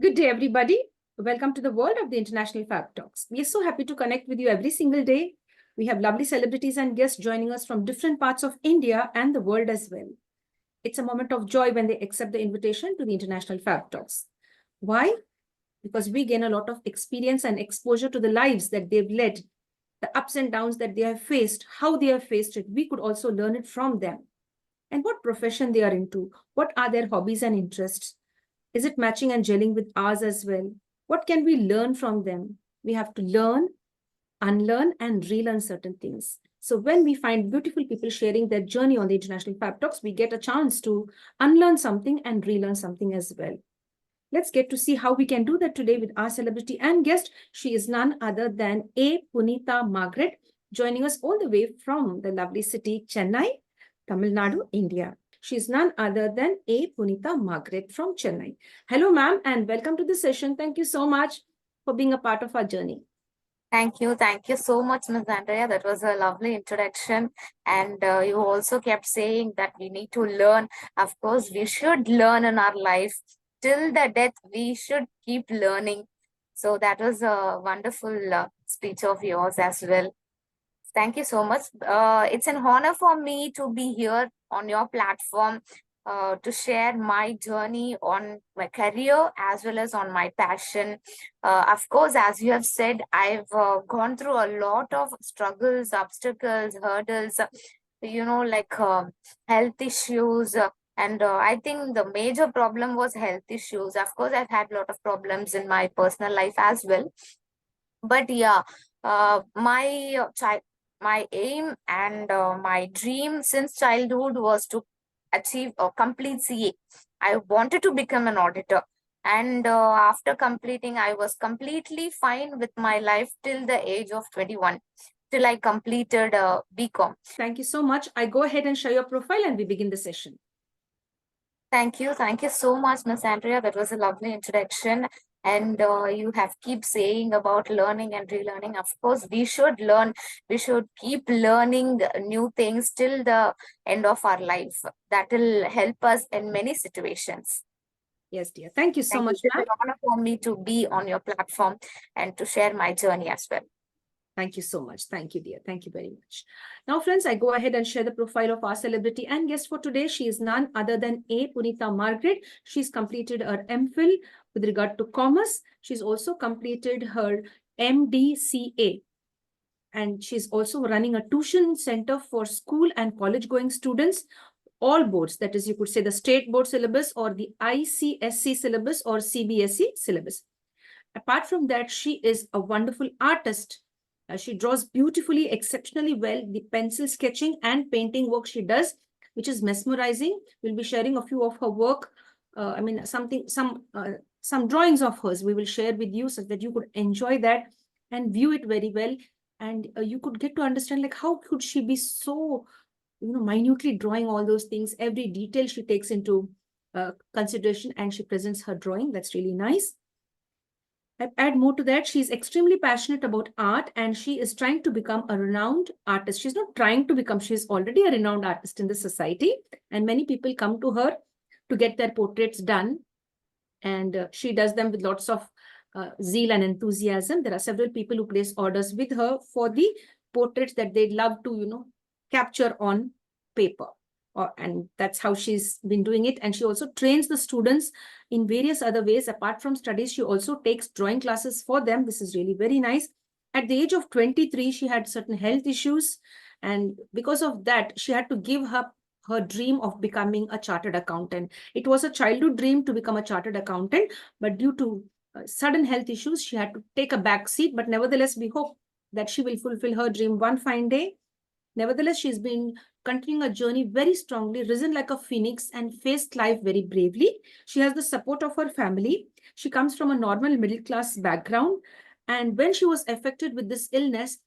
Good day, everybody. Welcome to the world of the International Fab Talks. We are so happy to connect with you every single day. We have lovely celebrities and guests joining us from different parts of India and the world as well. It's a moment of joy when they accept the invitation to the International Fab Talks. Why? Because we gain a lot of experience and exposure to the lives that they've led, the ups and downs that they have faced, how they have faced it. We could also learn it from them. And what profession they are into, what are their hobbies and interests. Is it matching and gelling with ours as well? What can we learn from them? We have to learn, unlearn, and relearn certain things. So when we find beautiful people sharing their journey on the International Fab Talks, we get a chance to unlearn something and relearn something as well. Let's get to see how we can do that today with our celebrity and guest. She is none other than A.Punitha Margreat, joining us all the way from the lovely city, Chennai, Tamil Nadu, India. She is none other than A.Punitha Margreat from Chennai. Hello, ma'am, and welcome to the session. Thank you so much for being a part of our journey. Thank you. Thank you so much, Ms. Andrea. That was a lovely introduction. And you also kept saying that we need to learn. Of course, we should learn in our life. Till the death, we should keep learning. So that was a wonderful speech of yours as well. Thank you so much. It's an honor for me to be here on your platform to share my journey on my career as well as on my passion. Of course, as you have said, I've gone through a lot of struggles, obstacles, hurdles, like health issues. And I think the major problem was health issues. Of course, I've had a lot of problems in my personal life as well. But yeah, my aim and my dream since childhood was to achieve a complete CA. I wanted to become an auditor. And after completing, I was completely fine with my life till the age of 21, till I completed BCom. Thank you so much. I go ahead and share your profile and we begin the session. Thank you. Thank you so much, Miss Andrea. That was a lovely introduction. And you have keep saying about learning and relearning. Of course, we should learn. We should keep learning new things till the end of our life. That will help us in many situations. Yes, dear. Thank you so Thank you. much, It's ma'am. an honor for me to be on your platform and to share my journey as well. Thank you so much. Thank you, dear. Thank you very much. Now, friends, I go ahead and share the profile of our celebrity and guest for today. She is none other than A.Punitha Margreat. She's completed her M.phil with regard to commerce. She's also completed her MDCA. And she's also running a tuition center for school and college-going students, all boards. That is, you could say the state board syllabus or the ICSE syllabus or CBSE syllabus. Apart from that, she is a wonderful artist. She draws beautifully, exceptionally well. The pencil sketching and painting work she does, which is mesmerizing. We'll be sharing a few of her work. Some drawings of hers we will share with you so that you could enjoy that and view it very well. And you could get to understand like how could she be so, minutely drawing all those things. Every detail she takes into consideration and she presents her drawing. That's really nice. I add more to that. She's extremely passionate about art and she is trying to become a renowned artist. She's not trying to become, she's already a renowned artist in the society. And many people come to her to get their portraits done. And she does them with lots of zeal and enthusiasm. There are several people who place orders with her for the portraits that they'd love to, capture on paper. And that's how she's been doing it. And she also trains the students in various other ways. Apart from studies, she also takes drawing classes for them. This is really very nice. At the age of 23, she had certain health issues. And because of that, she had to give up her dream of becoming a chartered accountant. It was a childhood dream to become a chartered accountant, but due to sudden health issues, she had to take a back seat. But nevertheless, we hope that she will fulfill her dream one fine day. Nevertheless, she's been continuing a journey very strongly, risen like a phoenix and faced life very bravely. She has the support of her family. She comes from a normal middle-class background. And when she was affected with this illness,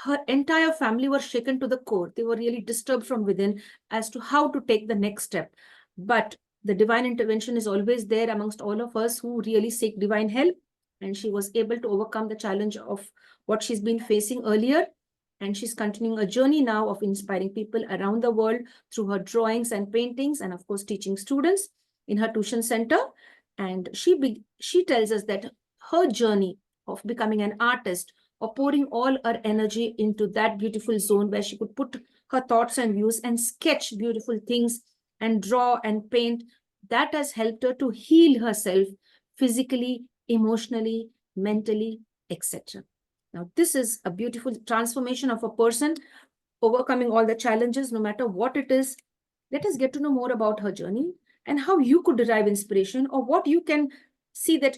her entire family were shaken to the core. They were really disturbed from within as to how to take the next step. But the divine intervention is always there amongst all of us who really seek divine help. And she was able to overcome the challenge of what she's been facing earlier. And she's continuing a journey now of inspiring people around the world through her drawings and paintings, and of course, teaching students in her tuition center. And she tells us that her journey of becoming an artist, or pouring all her energy into that beautiful zone where she could put her thoughts and views and sketch beautiful things and draw and paint, that has helped her to heal herself physically, emotionally, mentally, etc. Now, this is a beautiful transformation of a person overcoming all the challenges, no matter what it is. Let us get to know more about her journey and how you could derive inspiration, or what you can see that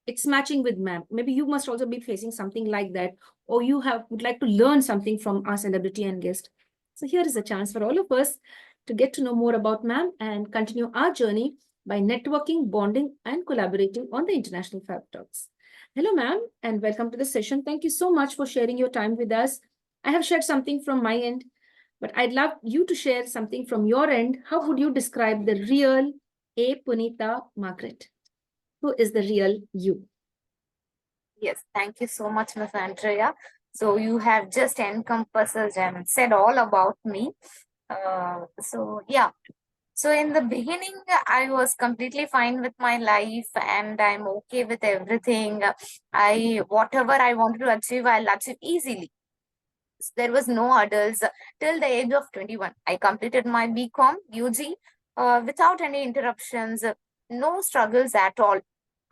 it's matching with ma'am. Maybe you must also be facing something like that, or you would like to learn something from our celebrity and guest. So here is a chance for all of us to get to know more about ma'am and continue our journey by networking, bonding, and collaborating on the International Fab Talks. Hello, ma'am, and welcome to the session. Thank you so much for sharing your time with us. I have shared something from my end, but I'd love you to share something from your end. How would you describe the real A.Punitha Margreat? Who is the real you? Yes, thank you so much, Miss Andrea. So you have just encompassed and said all about me. So yeah. So in the beginning, I was completely fine with my life and I'm okay with everything. Whatever I wanted to achieve, I'll achieve easily. There was no hurdles till the age of 21. I completed my BCom UG without any interruptions, no struggles at all.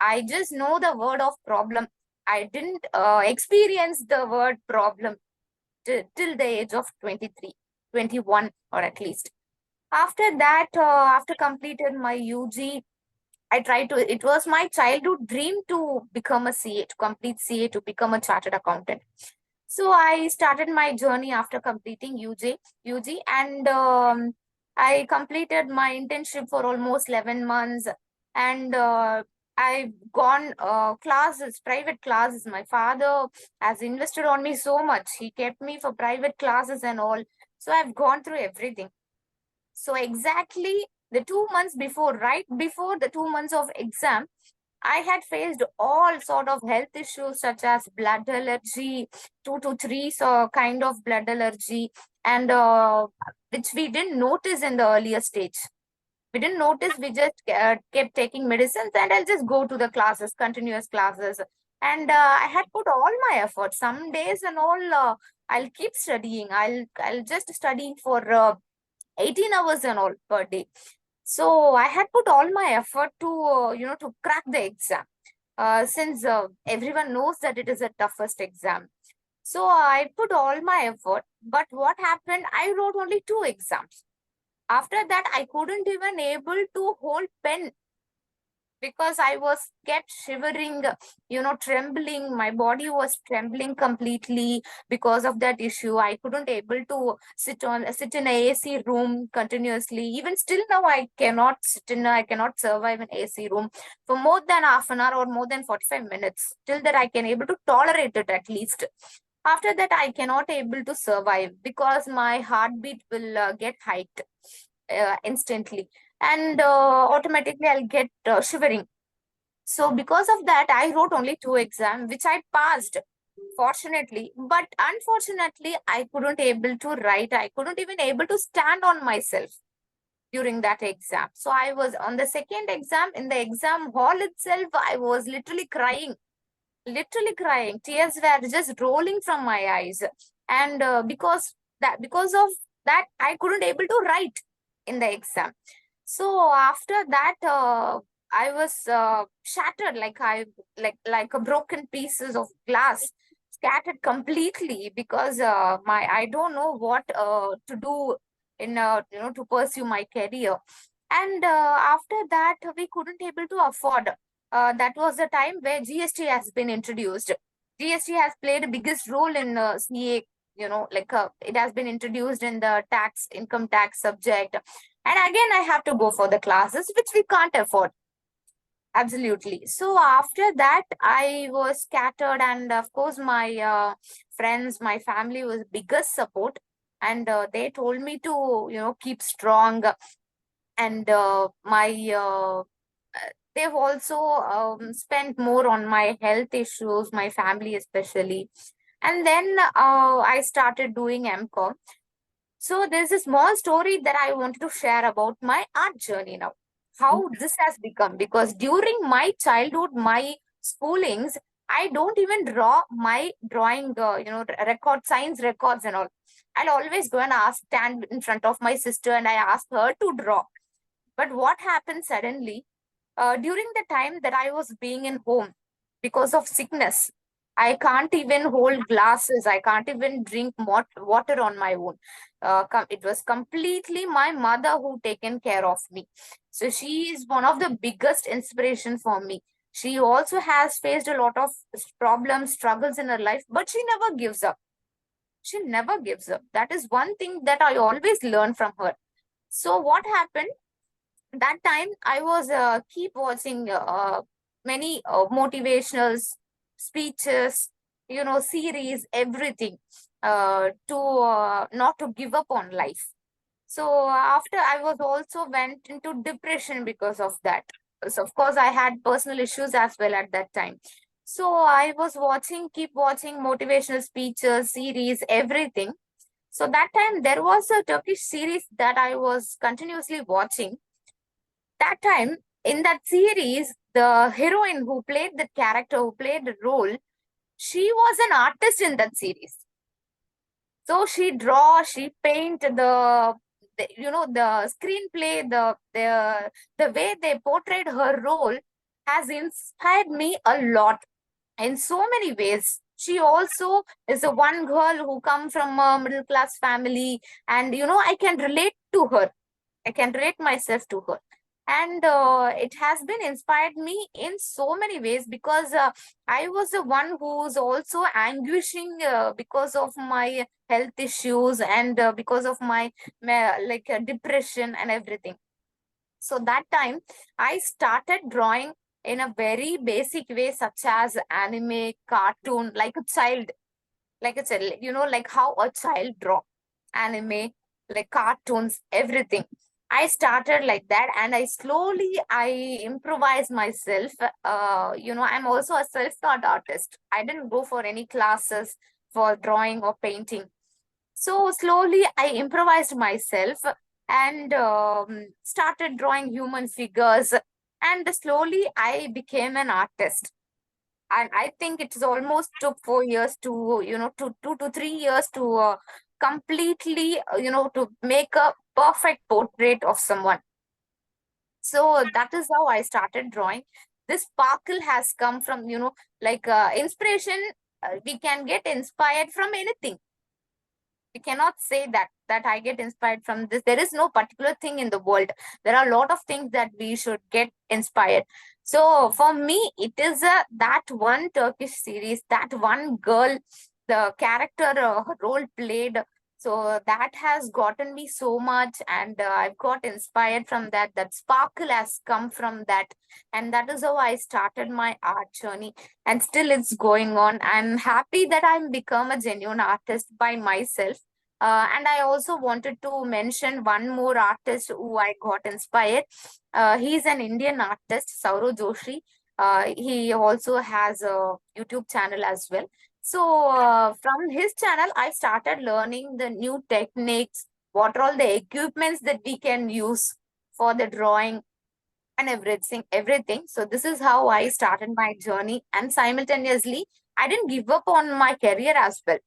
I just know the word of problem. I didn't experience the word problem till the age of 23, 21, or at least. After that, after completed my UG, I tried to, it was my childhood dream to become a CA, to complete CA, to become a chartered accountant. So I started my journey after completing UG, and I completed my internship for almost 11 months. And I've gone classes, private classes. My father has invested on me so much. He kept me for private classes and all. So I've gone through everything. So exactly the 2 months before, right before the 2 months of exam, I had faced all sort of health issues such as blood allergy, 2 to 3 kind of blood allergy, and which we didn't notice in the earlier stage. We didn't notice. We just kept taking medicines, and I'll just go to the classes, continuous classes. And I had put all my effort. Some days and all, I'll keep studying. I'll just studying for 18 hours and all per day. So I had put all my effort to, to crack the exam. Since everyone knows that it is a toughest exam. So I put all my effort. But what happened? I wrote only 2 exams. After that, I couldn't even able to hold pen because I was kept shivering, trembling. My body was trembling completely because of that issue. I couldn't able to sit in a AC room continuously. Even still now, I cannot survive in AC room for more than half an hour or more than 45 minutes. Till that I can able to tolerate it at least. After that, I cannot able to survive because my heartbeat will get hiked instantly, and automatically I'll get shivering. So because of that, I wrote only 2 exams, which I passed, fortunately. But unfortunately, I couldn't able to write. I couldn't even able to stand on myself during that exam. So I was on the second exam, in the exam hall itself, I was literally crying. Tears were just rolling from my eyes. And because of that, I couldn't able to write in the exam. So after that, I was shattered, like a broken pieces of glass, scattered completely because my I don't know what to do in to pursue my career. And after that, we couldn't able to afford. That was the time where GST has been introduced. GST has played a biggest role in CA. It has been introduced in the income tax subject, and again, I have to go for the classes, which we can't afford. Absolutely. So after that, I was scattered, and of course, my friends, my family was biggest support, and they told me to, keep strong. And they've also spent more on my health issues, my family especially. And then I started doing M.com. So there's a small story that I wanted to share about my art journey now. how this has become, because during my childhood, my schoolings, I don't even draw my drawing, record, science records and all. I'll always go and stand in front of my sister and I ask her to draw. But what happened suddenly, during the time that I was being in home because of sickness, I can't even hold glasses. I can't even drink water on my own. It was completely my mother who taken care of me. So she is one of the biggest inspiration for me. She also has faced a lot of problems, struggles in her life, but she never gives up. She never gives up. That is one thing that I always learn from her. So what happened? That time I was keep watching many motivational speeches, series, everything, to not to give up on life. So after I was also went into depression because of that. So of course I had personal issues as well at that time. So I was keep watching motivational speeches, series, everything. So that time there was a Turkish series that I was continuously watching. That time in that series, the heroine who played the character, who played the role, she was an artist in that series. So she draw, she paint the screenplay, the way they portrayed her role has inspired me a lot in so many ways. She also is a one girl who come from a middle class family, and I can relate to her. I can relate myself to her. And it has been inspired me in so many ways, because I was the one who's also anguishing because of my health issues, and because of my depression and everything. So that time I started drawing in a very basic way, such as anime, cartoon, like a child, like how a child draw anime, like cartoons, everything. I started like that, and I improvised myself. I'm also a self-taught artist. I didn't go for any classes for drawing or painting. So slowly I improvised myself, and started drawing human figures, and slowly I became an artist. And I think it's almost took 4 years to, 2 to 3 years to completely, to make a perfect portrait of someone. So that is how I started drawing. This sparkle has come from, inspiration. We can get inspired from anything. We cannot say that I get inspired from this. There is no particular thing in the world. There are a lot of things that we should get inspired. So for me, it is that one Turkish series, that one girl, the character role played. So that has gotten me so much, and I've got inspired from that. That sparkle has come from that, and that is how I started my art journey, and still it's going on. I'm happy that I'm become a genuine artist by myself. And I also wanted to mention one more artist who I got inspired. He's an Indian artist, Saurav Joshi. He also has a YouTube channel as well. So from his channel, I started learning the new techniques, what are all the equipments that we can use for the drawing and everything. So this is how I started my journey, and simultaneously I didn't give up on my career as well,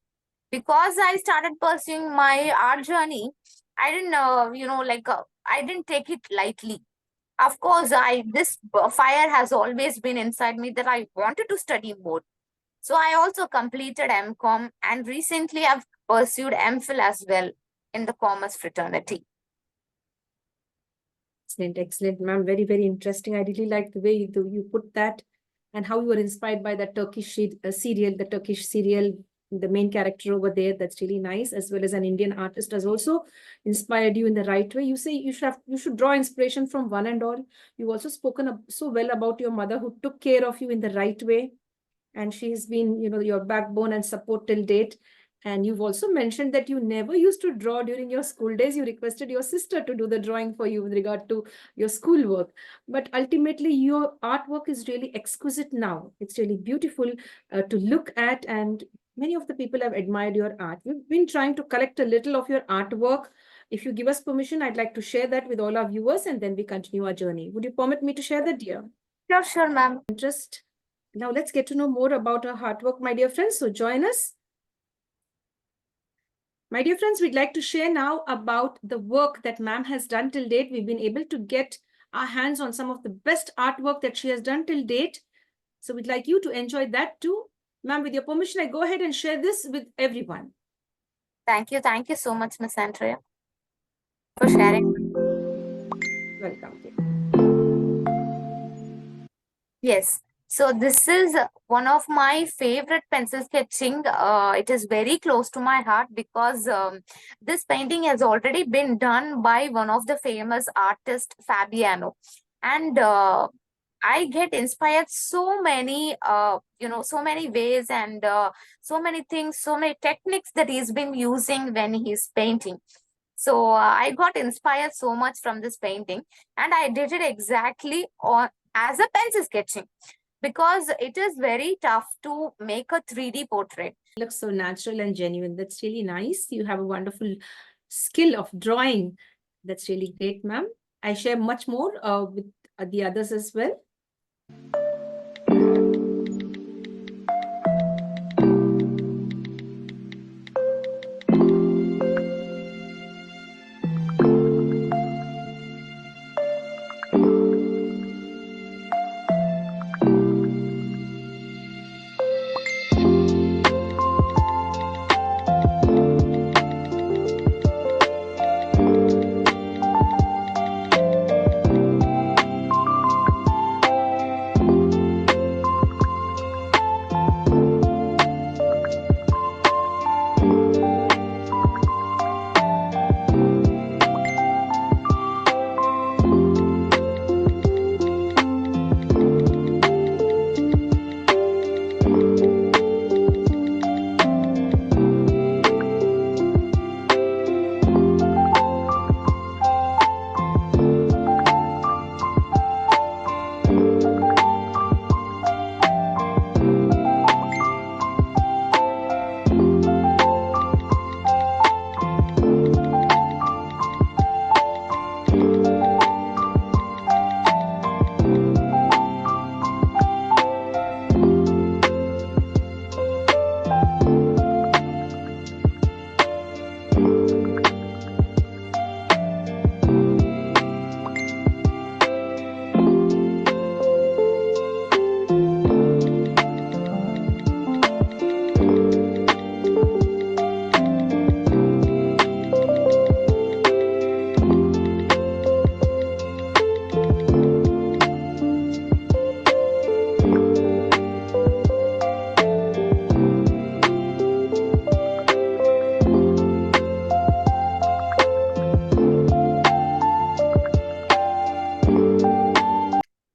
because I started pursuing my art journey. I didn't I didn't take it lightly. Of course, I this fire has always been inside me that I wanted to study more. So I also completed M.com, and recently I've pursued M.phil as well in the commerce fraternity. Excellent, excellent, ma'am. Very, very interesting. I really like the way you put that, and how you were inspired by that Turkish serial, the Turkish serial, the main character over there. That's really nice, as well as an Indian artist has also inspired you in the right way. You say you should draw inspiration from one and all. You've also spoken so well about your mother, who took care of you in the right way, and she has been, your backbone and support till date. And you've also mentioned that you never used to draw during your school days. You requested your sister to do the drawing for you with regard to your schoolwork. But ultimately, your artwork is really exquisite now. It's really beautiful to look at, and many of the people have admired your art. We've been trying to collect a little of your artwork If you give us permission, I'd like to share that with all our viewers, and then we continue our journey. Would you permit me to share that, dear? Sure, ma'am. Interest. Now let's get to know more about her hard work, my dear friends. So join us. My dear friends, we'd like to share now about the work that ma'am has done till date. We've been able to get our hands on some of the best artwork that she has done till date. So we'd like you to enjoy that too. Ma'am, with your permission, I go ahead and share this with everyone. Thank you so much, Miss Andrea, for sharing. Welcome. Yes. So this is one of my favorite pencil sketching. It is very close to my heart because this painting has already been done by one of the famous artist, Fabiano. And I get inspired so many, so many ways and so many things, so many techniques that he's been using when he's painting. So I got inspired so much from this painting, and I did it exactly on as a pencil sketching because it is very tough to make a 3D portrait. Looks so natural and genuine. That's really nice. You have a wonderful skill of drawing. That's really great, ma'am. I share much more with the others as well.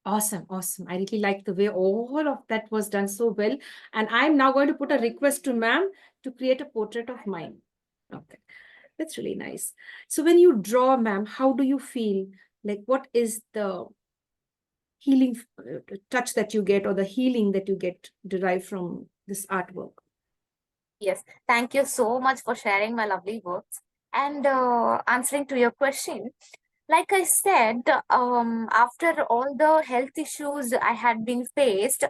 Awesome, awesome. I really like the way all of that was done so well. And I'm now going to put a request to ma'am to create a portrait of mine. Okay, that's really nice. So when you draw, ma'am, how do you feel? Like, what is the healing touch that you get, or the healing that you get derived from this artwork? Yes, thank you so much for sharing my lovely words and answering to your question. Like I said, after all the health issues I had been faced,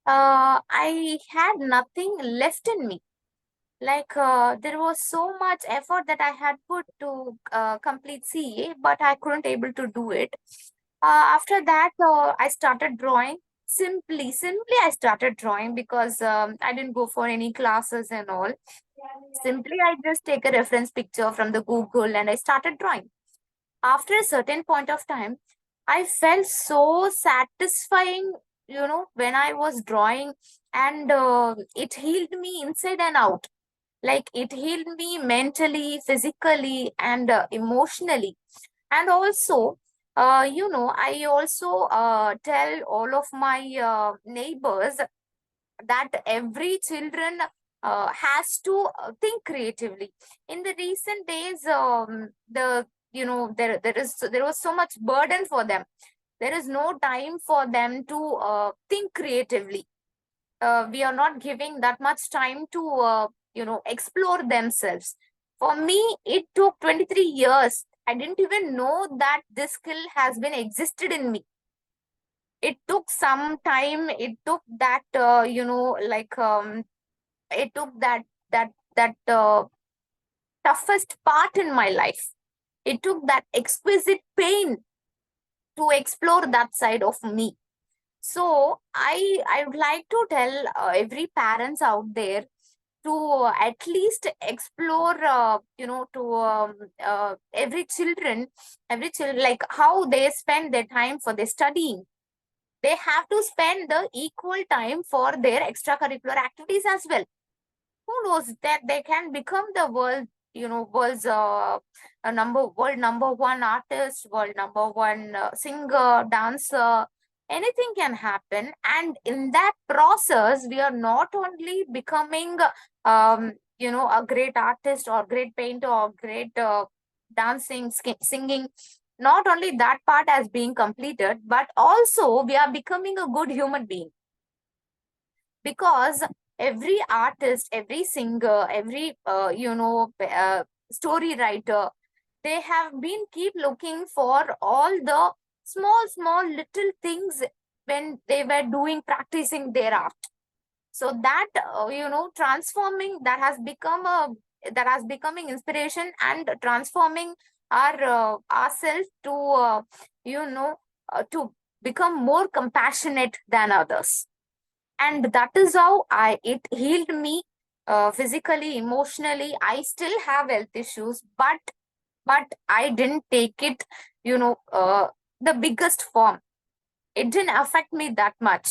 I had nothing left in me. Like there was so much effort that I had put to complete CA, but I couldn't able to do it. After that, I started drawing. Simply, I started drawing because I didn't go for any classes and all. Simply, I just take a reference picture from the Google and I started drawing. After a certain point of time, I felt so satisfying, when I was drawing, and it healed me inside and out. Like it healed me mentally, physically, and emotionally. And also, I also tell all of my neighbors that every children has to think creatively. In the recent days, there was so much burden for them. There is no time for them to think creatively. We are not giving that much time to explore themselves. For me, it took 23 years. I didn't even know that this skill has been existed in me. It took some time. It took that, it took that toughest part in my life. It took that exquisite pain to explore that side of me. So I would like to tell every parents out there to at least explore, to every children, like how they spend their time for their studying. They have to spend the equal time for their extracurricular activities as well. Who knows that they can become the world number one artist, world number one singer, dancer. Anything can happen, and in that process we are not only becoming a great artist or great painter or great dancing, singing. Not only that part as being completed, but also we are becoming a good human being, because every artist, every singer, every story writer, they have been keep looking for all the small little things when they were doing practicing their art. So that transforming, that has becoming inspiration and transforming ourselves to you know to become more compassionate than others. And that is how it healed me, physically, emotionally. I still have health issues, but I didn't take it, the biggest form. It didn't affect me that much,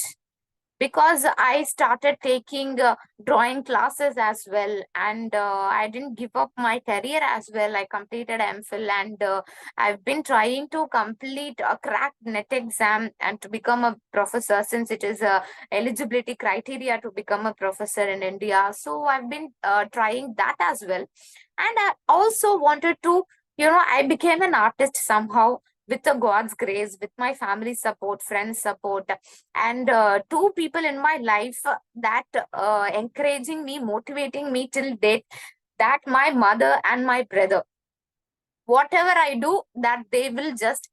because I started taking drawing classes as well, and I didn't give up my career as well. I completed M.phil, and I've been trying to complete a crack net exam and to become a professor, since it is a eligibility criteria to become a professor in India. So I've been trying that as well. And I also wanted to, I became an artist somehow, with the God's grace, with my family support, friends support, and two people in my life that encouraging me, motivating me till date, that my mother and my brother. Whatever I do, that they will just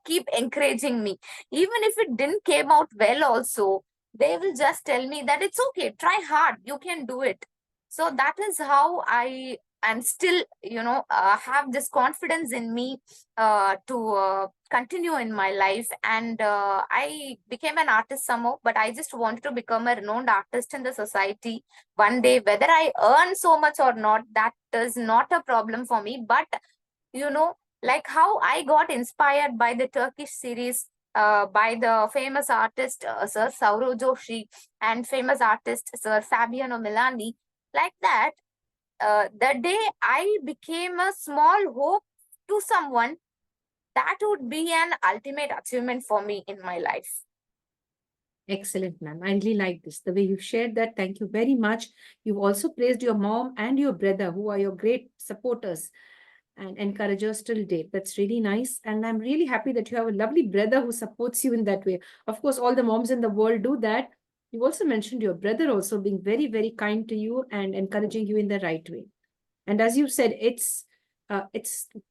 keep encouraging me. Even if it didn't came out well also, they will just tell me that it's okay, try hard, you can do it. So that is how I am still have this confidence in me to continue in my life. And I became an artist somehow, but I just wanted to become a renowned artist in the society one day. Whether I earn so much or not, that is not a problem for me. But like how I got inspired by the Turkish series, by the famous artist Sir Sauro Joshi, and famous artist Sir Fabiano Milani. Like that, the day I became a small hope to someone, that would be an ultimate achievement for me in my life. Excellent, ma'am. I really like this. The way you've shared that. Thank you very much. You've also praised your mom and your brother, who are your great supporters and encouragers till date. That's really nice. And I'm really happy that you have a lovely brother who supports you in that way. Of course, all the moms in the world do that. You also mentioned your brother also being very, very kind to you and encouraging you in the right way. And as you said, it's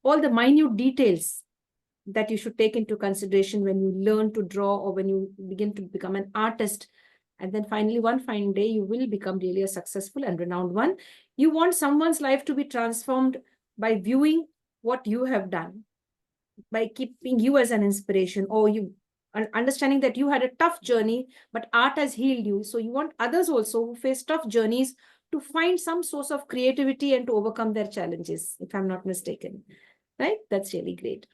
all the minute details that you should take into consideration when you learn to draw or when you begin to become an artist. And then finally, one fine day, you will become really a successful and renowned one. You want someone's life to be transformed by viewing what you have done, by keeping you as an inspiration, or you understanding that you had a tough journey, but art has healed you. So you want others also who face tough journeys to find some source of creativity and to overcome their challenges, if I'm not mistaken. Right? That's really great.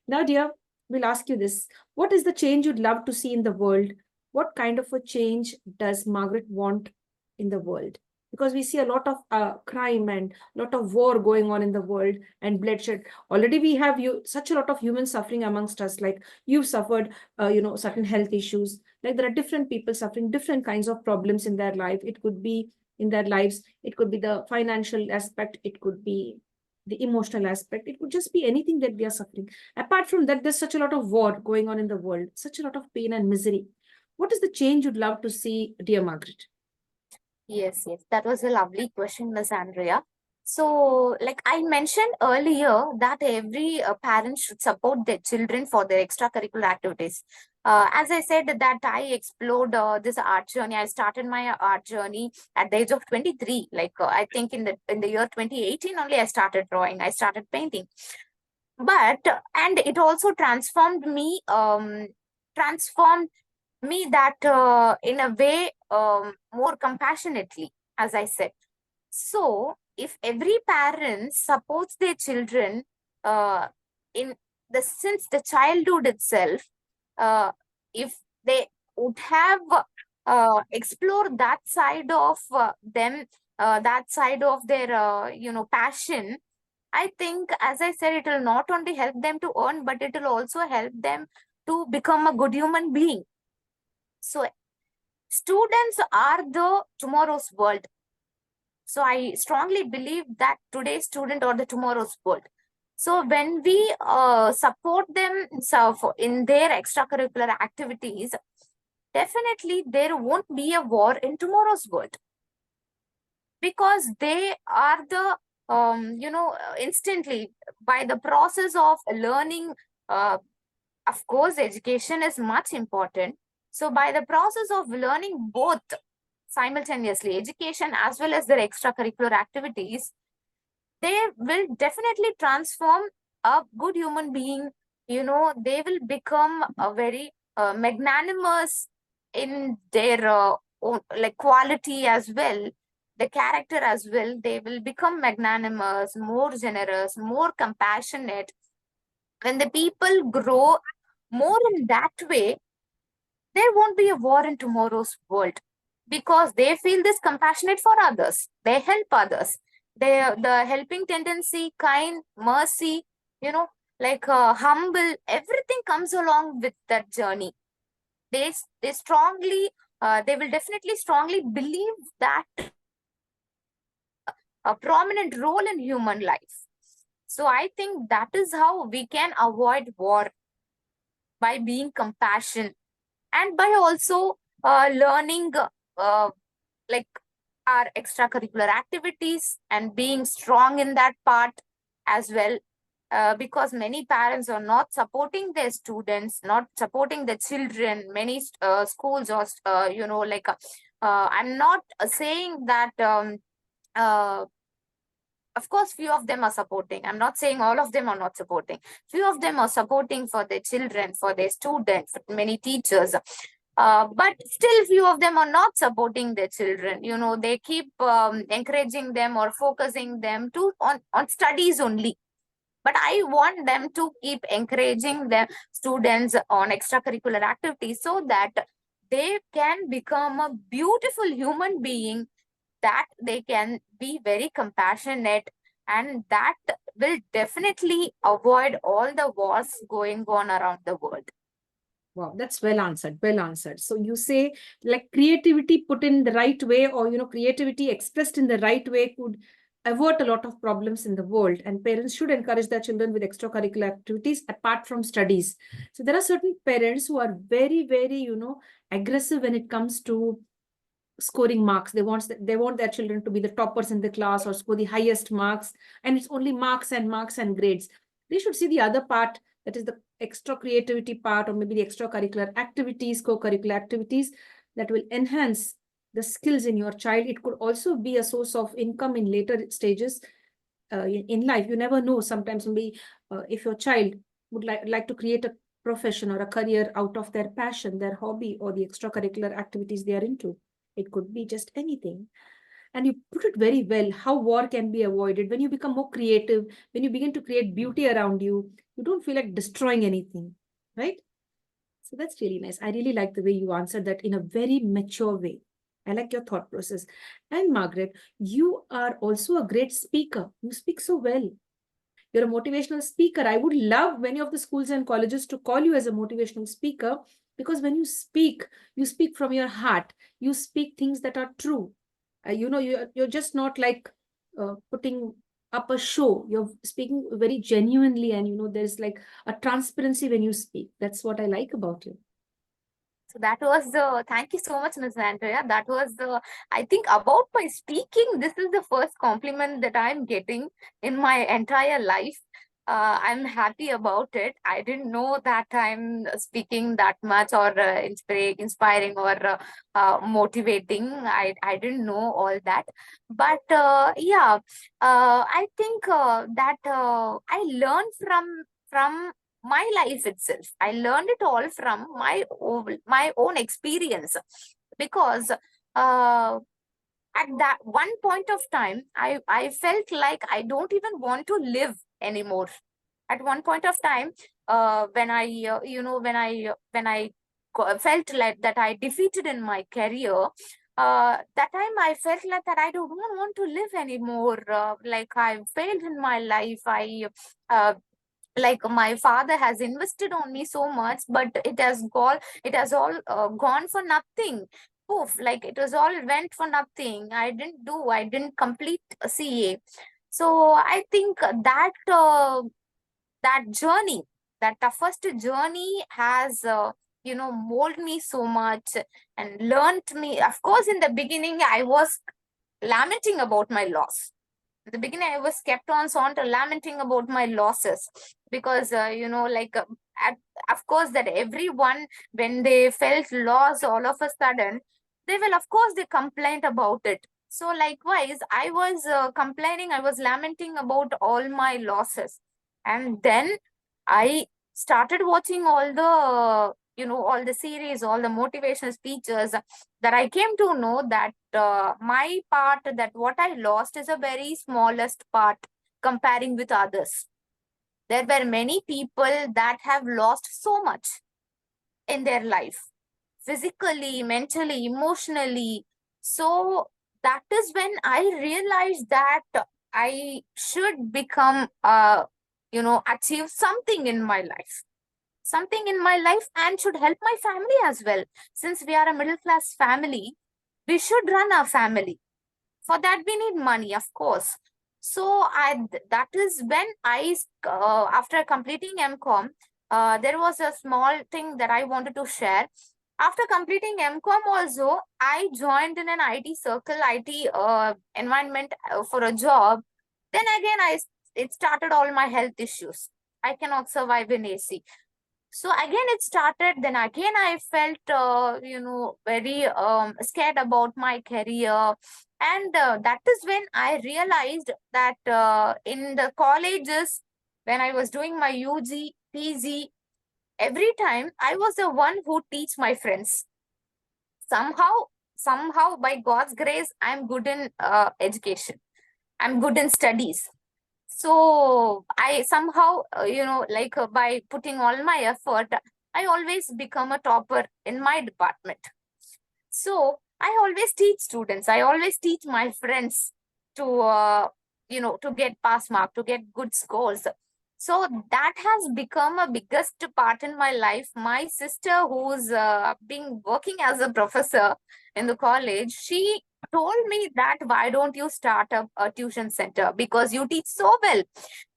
Now, dear, we'll ask you this. What is the change you'd love to see in the world? What kind of a change does Margaret want in the world? Because we see a lot of crime and a lot of war going on in the world and bloodshed. Already we have such a lot of human suffering amongst us. Like you've suffered, certain health issues. Like there are different people suffering different kinds of problems in their life. It could be in their lives. It could be the financial aspect. It could be the emotional aspect. It could just be anything that they are suffering. Apart from that, there's such a lot of war going on in the world, such a lot of pain and misery. What is the change you'd love to see, dear Margaret? Yes, that was a lovely question, Miss Andrea. So, like I mentioned earlier, that every parent should support their children for their extracurricular activities. As I said, that I explored this art journey. I started my art journey at the age of 23. Like I think in the year 2018 only, I started drawing. I started painting. But and it also transformed me that in a way more compassionately, as I said. So, if every parent supports their children uh, in the since the childhood itself, uh, if they would have explored that side of them, that side of their passion, I think, as I said, it will not only help them to earn, but it will also help them to become a good human being. So, students are the tomorrow's world. So I strongly believe that today's student or the tomorrow's world. So when we support them in their extracurricular activities, definitely there won't be a war in tomorrow's world, because they are the instantly, by the process of learning. Of course, education is much important. So by the process of learning both simultaneously, education as well as their extracurricular activities, they will definitely transform a good human being. They will become a very magnanimous in their own, like, quality as well, the character as well. They will become magnanimous, more generous, more compassionate. When the people grow more in that way, there won't be a war in tomorrow's world, because they feel this compassionate for others. They help others. The helping tendency, kind, mercy, you know, like humble, everything comes along with that journey. They strongly, they will definitely strongly believe that a prominent role in human life. So I think that is how we can avoid war, by being compassion, and by also learning like our extracurricular activities and being strong in that part as well. Because many parents are not supporting their students, not supporting the children. Many schools are I'm not saying that uh, of course few of them are supporting. I'm not saying all of them are not supporting. Few of them are supporting for their children, for their students, for many teachers. But still few of them are not supporting their children. They keep encouraging them or focusing them to on studies only. But I want them to keep encouraging their students on extracurricular activities, so that they can become a beautiful human being, that they can be very compassionate, and that will definitely avoid all the wars going on around the world. Wow, that's well answered. Well answered. So you say, like, creativity put in the right way, or creativity expressed in the right way could avert a lot of problems in the world. And parents should encourage their children with extracurricular activities apart from studies. So there are certain parents who are very, very, aggressive when it comes to scoring marks. They want their children to be the toppers in the class or score the highest marks, and it's only marks and marks and grades. They should see the other part, that is the extra creativity part, or maybe the extracurricular activities, co-curricular activities that will enhance the skills in your child. It could also be a source of income in later stages in life. You never know. Sometimes maybe if your child would like to create a profession or a career out of their passion, their hobby, or the extracurricular activities they are into. It could be just anything. And you put it very well, how war can be avoided. When you become more creative, when you begin to create beauty around you, you don't feel like destroying anything, right? So that's really nice. I really like the way you answered that in a very mature way. I like your thought process. And Margaret, you are also a great speaker. You speak so well. You're a motivational speaker. I would love many of the schools and colleges to call you as a motivational speaker, because when you speak from your heart. You speak things that are true. You're just not like putting up a show. You're speaking very genuinely, and there's like a transparency when you speak. That's what I like about you. So that was the, thank you so much, Ms. Andrea. That was the, I think about my speaking, this is the first compliment that I'm getting in my entire life. I'm happy about it. I didn't know that I'm speaking that much, or inspiring, or motivating. I didn't know all that. But yeah, I think that I learned from my life itself. I learned it all from my own experience, because at that one point of time, I felt like I don't even want to live anymore. At one point of time, when I felt like that I defeated in my career, that time I felt like that I don't want to live anymore. Like I failed in my life. Uh, like my father has invested on me so much, but it has all gone for nothing. Poof, like it was all went for nothing. I didn't complete a CA. So I think that that journey, that toughest journey has molded me so much and learned me. Of course, in the beginning I was lamenting about my loss. At the beginning, I was kept on to lamenting about my losses, because at, of course, that everyone, when they felt loss all of a sudden, they will, of course, they complained about it. So likewise, I was complaining, I was lamenting about all my losses. And then I started watching all the all the series, all the motivational speeches, that I came to know that my part, that what I lost is a very smallest part comparing with others. There were many people that have lost so much in their life, physically, mentally, emotionally. So that is when I realized that I should become, achieve something in my life. Something in my life, and should help my family as well. Since we are a middle class family, we should run our family. For that, we need money, of course. So that is when after completing MCom, there was a small thing that I wanted to share. After completing MCom also, I joined in an IT circle, IT environment for a job. Then again, it started all my health issues. I cannot survive in AC. So again it started. Then again I felt very scared about my career. And that is when I realized that in the colleges, when I was doing my UG, PG, every time I was the one who teach my friends. Somehow by God's grace, I'm good in education, I'm good in studies. So I somehow, by putting all my effort, I always become a topper in my department. So I always teach students, I always teach my friends to, to get pass mark, to get good scores. So that has become a biggest part in my life. My sister, who's been working as a professor in the college, she told me that why don't you start a tuition center, because you teach so well.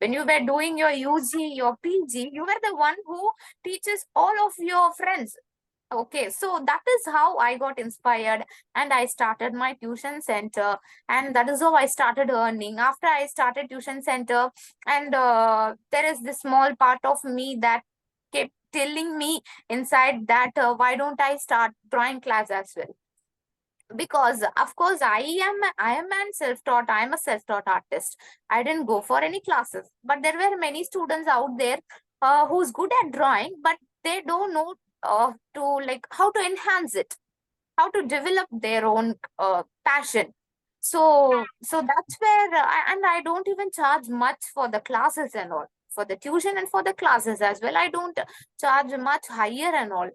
When you were doing your UG, your PG, you were the one who teaches all of your friends. Okay, so that is how I got inspired, and I started my tuition center, and that is how I started earning. After I started tuition center, and there is this small part of me that kept telling me inside that why don't I start drawing class as well? Because of course I am a self-taught, I am a self-taught artist. I didn't go for any classes, but there were many students out there who's good at drawing, but they don't know to like how to enhance it, how to develop their own passion. So that's where and I don't even charge much for the classes and all, for the tuition and for the classes as well. I don't charge much higher and all,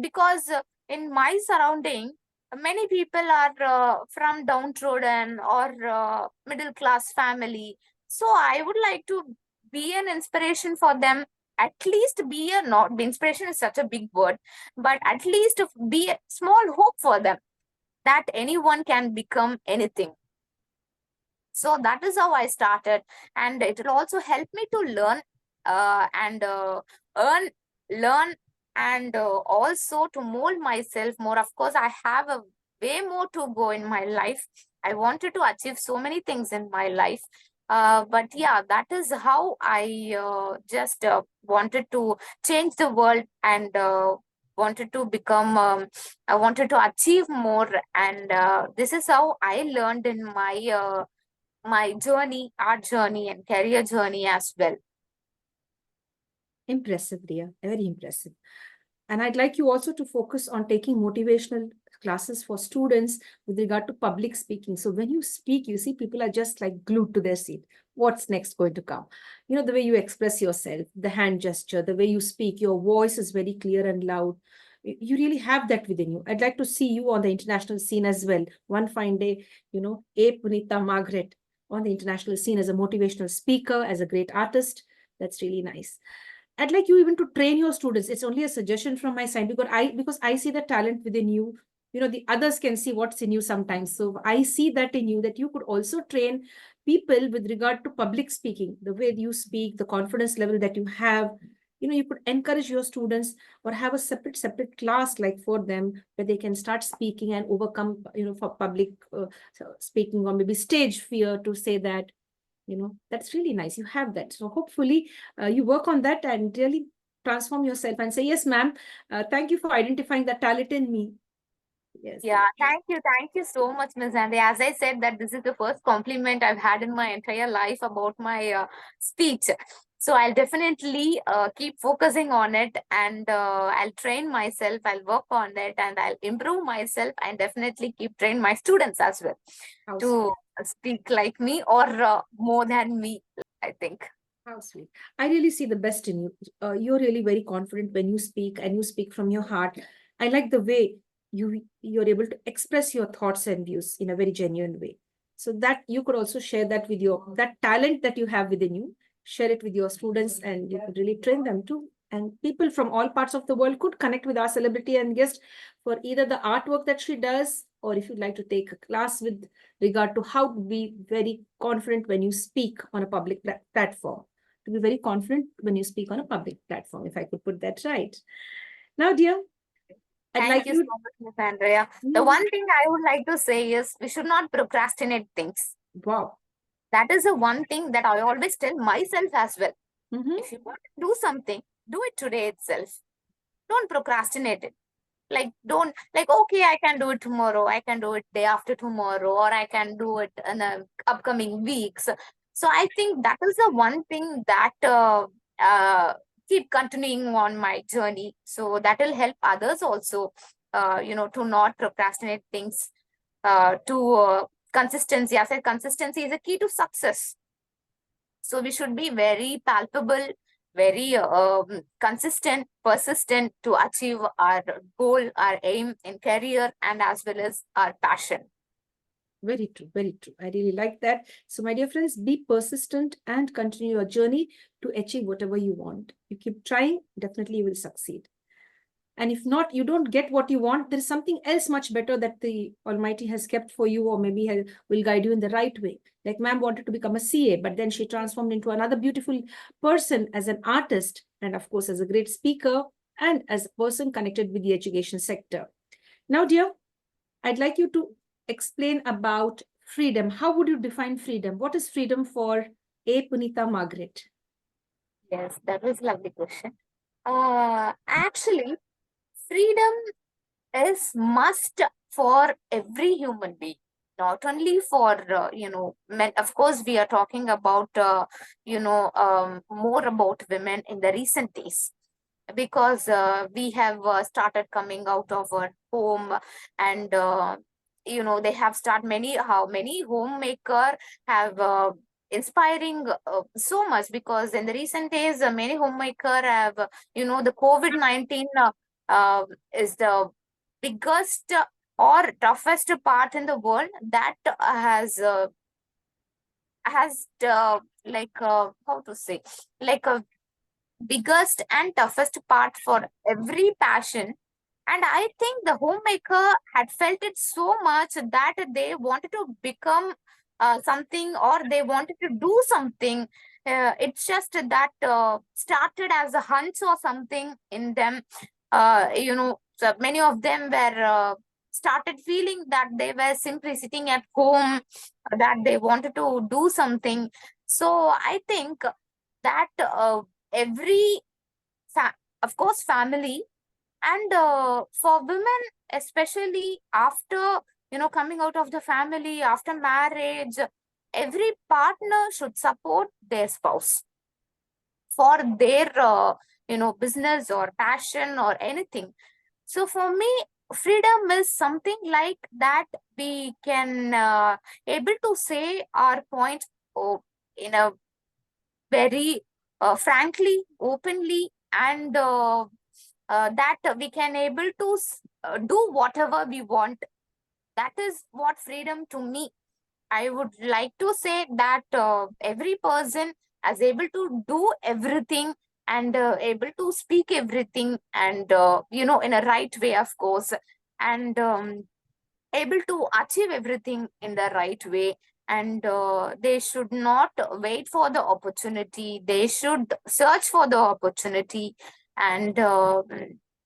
because in my surrounding, many people are from downtrodden or middle class family. So I would like to be an inspiration for them. At least be a, not inspiration is such a big word, but at least be a small hope for them, that anyone can become anything. So that is how I started, and it will also help me to learn and earn, learn and also to mold myself more. Of course, I have a way more to go in my life. I wanted to achieve so many things in my life. But yeah, that is how I just wanted to change the world, and wanted to become, I wanted to achieve more. And this is how I learned in my journey, art journey, and career journey as well. Impressive, dear. Very impressive. And I'd like you also to focus on taking motivational classes for students with regard to public speaking. So when you speak, you see people are just like glued to their seat. What's next going to come? You know, the way you express yourself, the hand gesture, the way you speak, your voice is very clear and loud. You really have that within you. I'd like to see you on the international scene as well. One fine day, A.Punitha Margreat on the international scene as a motivational speaker, as a great artist. That's really nice. I'd like you even to train your students. It's only a suggestion from my side because I see the talent within you. The others can see what's in you sometimes. So I see that in you, that you could also train people with regard to public speaking, the way you speak, the confidence level that you have. You could encourage your students or have a separate class like for them where they can start speaking and overcome, for public speaking or maybe stage fear to say that. That's really nice. You have that. So hopefully you work on that and really transform yourself and say, yes, ma'am, thank you for identifying that talent in me. Yes. Yeah, thank you so much, Ms. Andy. As I said, that this is the first compliment I've had in my entire life about my speech. So I'll definitely keep focusing on it, and I'll train myself. I'll work on it, and I'll improve myself, and definitely keep train my students as well How to sweet. speak like me, or more than me, I think. How sweet. I really see the best in you. You're really very confident when you speak and you speak from your heart. I like the way you're able to express your thoughts and views in a very genuine way. So that you could also share that with that talent that you have within you, share it with your students and you could really train them too. And people from all parts of the world could connect with our celebrity and guest for either the artwork that she does, or if you'd like to take a class with regard to how to be very confident when you speak on a public platform, to be very confident when you speak on a public platform, if I could put that right. Now, dear, I'd Thank like you so you. much, Ms. Andrea. The Mhm. one thing I would like to say is we should not procrastinate things. Wow. That is the one thing that I always tell myself as well. Mhm. If you want to do something, do it today itself. Don't procrastinate it. Like, don't, like, okay, I can do it tomorrow, I can do it day after tomorrow, or I can do it in the upcoming weeks. So I think that is the one thing that keep continuing on my journey. So that will help others also, to not procrastinate things, to consistency. I said consistency is a key to success. So we should be very palpable, very consistent, persistent to achieve our goal, our aim in career, and as well as our passion. Very true. Very true. I really like that. So, my dear friends, be persistent and continue your journey to achieve whatever you want. You keep trying, definitely you will succeed. And if not, you don't get what you want, there is something else much better that the Almighty has kept for you, or maybe will guide you in the right way. Like ma'am wanted to become a CA, but then she transformed into another beautiful person as an artist, and of course, as a great speaker, and as a person connected with the education sector. Now, dear, I'd like you to explain about freedom. How would you define freedom? What is freedom for A.Punitha Margreat? Yes, that was a lovely question. Actually, freedom is must for every human being, not only for men. Of course, we are talking about more about women in the recent days, because we have started coming out of our home, and they have started many homemaker have inspiring so much, because in the recent days many homemaker have the COVID-19 is the biggest or toughest part in the world that has like how to say, like a biggest and toughest part for every passion. And I think the homemaker had felt it so much that they wanted to become something, or they wanted to do something. It's just that started as a hunch or something in them. So many of them were started feeling that they were simply sitting at home, that they wanted to do something. So I think that every of course family, and for women especially, after coming out of the family, after marriage, every partner should support their spouse for their business or passion or anything. So for me, freedom is something like that. We can able to say our point, oh, in a very frankly, openly, and that we can able to do whatever we want. That is what freedom to me. I would like to say that every person is able to do everything, and able to speak everything, and in a right way, of course, and able to achieve everything in the right way. And they should not wait for the opportunity, they should search for the opportunity. And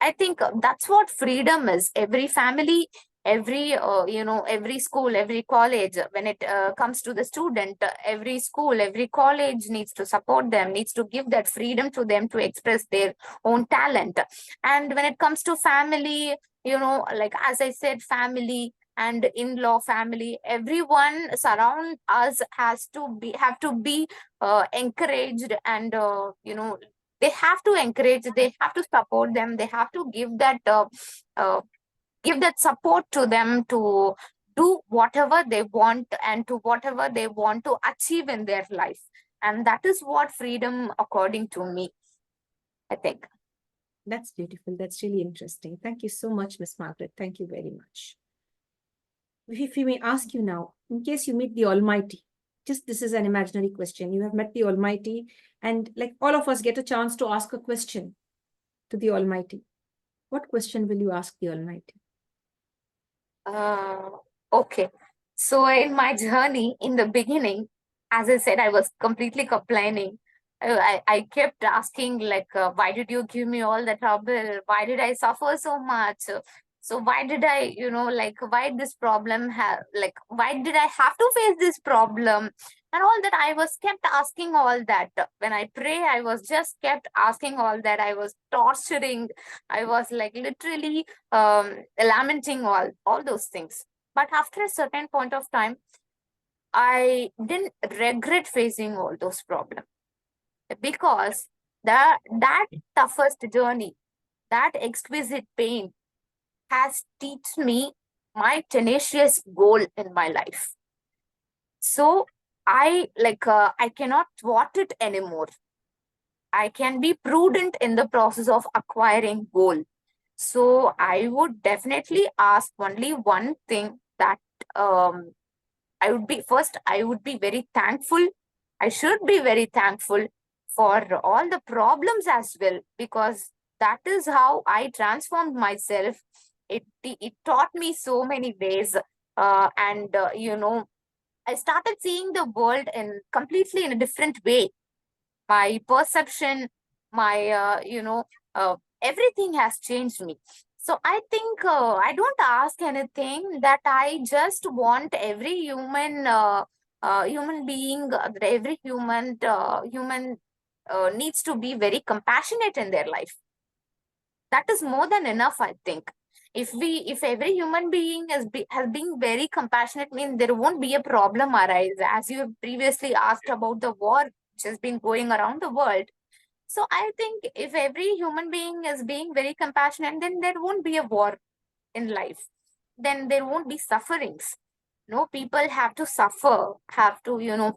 I think that's what freedom is. Every family, every every school, every college, when it comes to the student, every school, every college needs to support them, needs to give that freedom to them to express their own talent. And when it comes to family, like as I said, family and in-law family, everyone surround us has to be have to be encouraged, and they have to encourage, they have to support them, they have to uh, give that support to them to do whatever they want and to whatever they want to achieve in their life. And that is what freedom according to me, I think. That's beautiful. That's really interesting. Thank you so much, Miss Margaret. Thank you very much. If we may ask you now, in case you meet the Almighty, just this is an imaginary question. You have met the Almighty, and like all of us get a chance to ask a question to the Almighty. What question will you ask the Almighty? Uh, okay. So in my journey, in the beginning, as I said, I was completely complaining. I kept asking, like, why did you give me all the trouble? Why did I suffer so much? So why did I, like, why this problem have, like, why did I have to face this problem? And all that, I was kept asking all that. When I pray, I was just kept asking all that. I was torturing. I was like literally lamenting all those things. But after a certain point of time, I didn't regret facing all those problems, because that toughest journey, that exquisite pain, has taught me my tenacious goal in my life. So I cannot thwart it anymore. I can be prudent in the process of acquiring goal. So I would definitely ask only one thing, that um, I would be very thankful. I should be very thankful for all the problems as well, because that is how I transformed myself. It taught me so many ways, and I started seeing the world in completely in a different way. My perception, my everything has changed me. So I think I don't ask anything, that I just want every human being, every human needs to be very compassionate in their life. That is more than enough, I think. If every human being has been very compassionate, means there won't be a problem arise. As you have previously asked about the war which has been going around the world, so I think if every human being is being very compassionate, then there won't be a war in life. Then there won't be sufferings. No, people have to suffer, have to,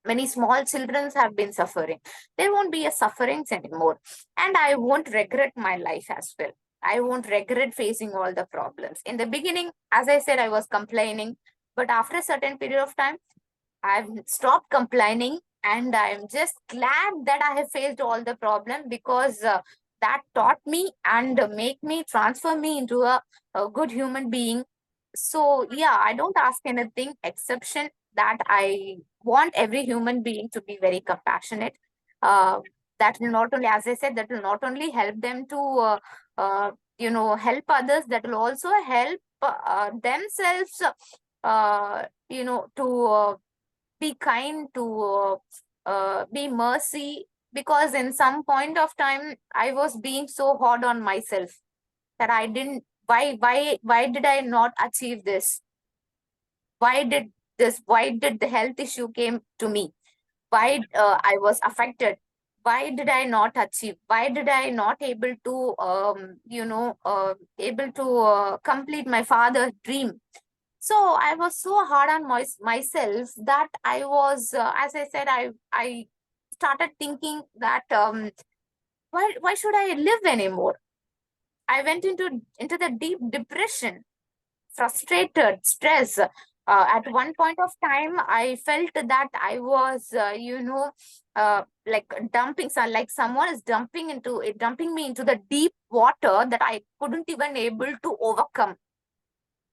many small children have been suffering. There won't be a sufferings anymore. And I won't regret my life as well. I won't regret facing all the problems. In the beginning, as I said, I was complaining, but after a certain period of time, I've stopped complaining, and I'm just glad that I have faced all the problem, because that taught me and make me transfer me into a good human being. So yeah, I don't ask anything exception that I want every human being to be very compassionate. Uh, that will not only, as I said, that will not only help them to help others, that will also help themselves to be kind, to be mercy, because in some point of time I was being so hard on myself that I didn't, why did I not achieve this? Why did the health issue came to me? Why I was affected? Why did I not achieve? Why did I not able to able to complete my father's dream? So I was so hard on myself that I was, as I said, I started thinking that why should I live anymore? I went into the deep depression, frustrated, stress. At one point of time, I felt that I was, like dumping, so like someone is dumping me into the deep water that I couldn't even able to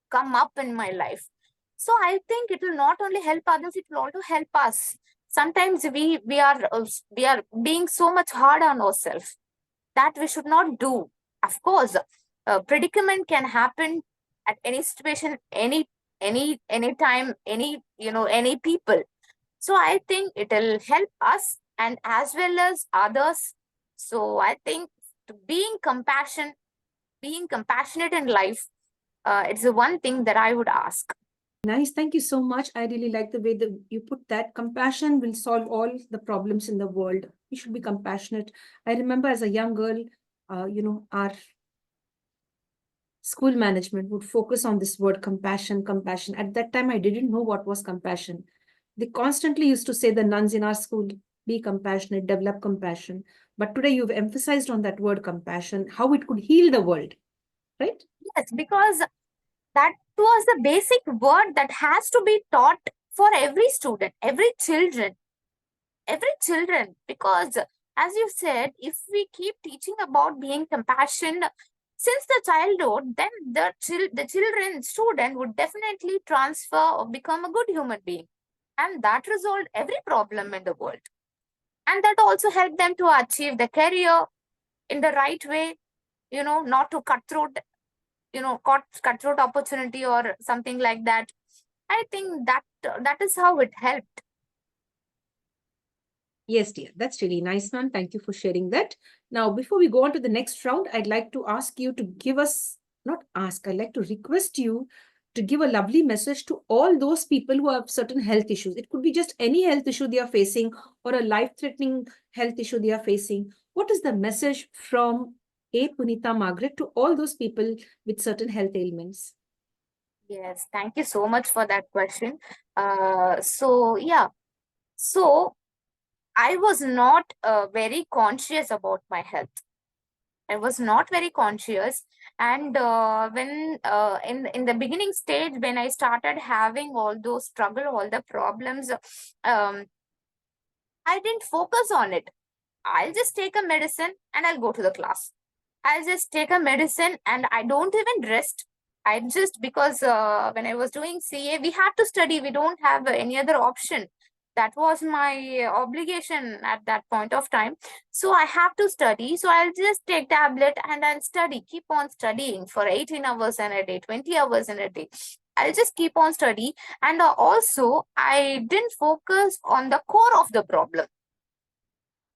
come up in my life. So I think it will not only help others, it will also help us. Sometimes we are being so much hard on ourselves, that we should not do. Of course, a predicament can happen at any situation, any time, any people. So I think it will help us and as well as others. So I think being compassionate in life, it's the one thing that I would ask. Nice. Thank you so much. I really like the way that you put that. Compassion will solve all the problems in the world. We should be compassionate. I remember as a young girl, our school management would focus on this word compassion, compassion. At that time, I didn't know what was compassion. They constantly used to say, the nuns in our school, be compassionate, develop compassion. But today you've emphasized on that word compassion, how it could heal the world, right? Yes, because that was the basic word that has to be taught for every student, every children, because as you said, if we keep teaching about being compassion since the childhood, then the children student would definitely transfer or become a good human being, and that resolved every problem in the world, and that also helped them to achieve the career in the right way, not to cutthroat opportunity or something like that. I think that is how it helped. Yes, dear. That's really nice, ma'am. Thank you for sharing that. Now, before we go on to the next round, I'd like to ask you to give us, not ask, I'd like to request you to give a lovely message to all those people who have certain health issues. It could be just any health issue they are facing or a life-threatening health issue they are facing. What is the message from A.Punitha Margreat to all those people with certain health ailments? Yes, thank you so much for that question. So yeah, so I was not very conscious about my health. I was not very conscious, and when in the beginning stage, when I started having all those struggle, all the problems, I didn't focus on it. I'll just take a medicine and I'll go to the class. I'll just take a medicine and I don't even rest. I just, because when I was doing CA, we had to study. We don't have any other option. That was my obligation at that point of time. So I have to study. So I'll just take tablet and I'll study, keep on studying for 18 hours in a day, 20 hours in a day. I'll just keep on study. And also, I didn't focus on the core of the problem.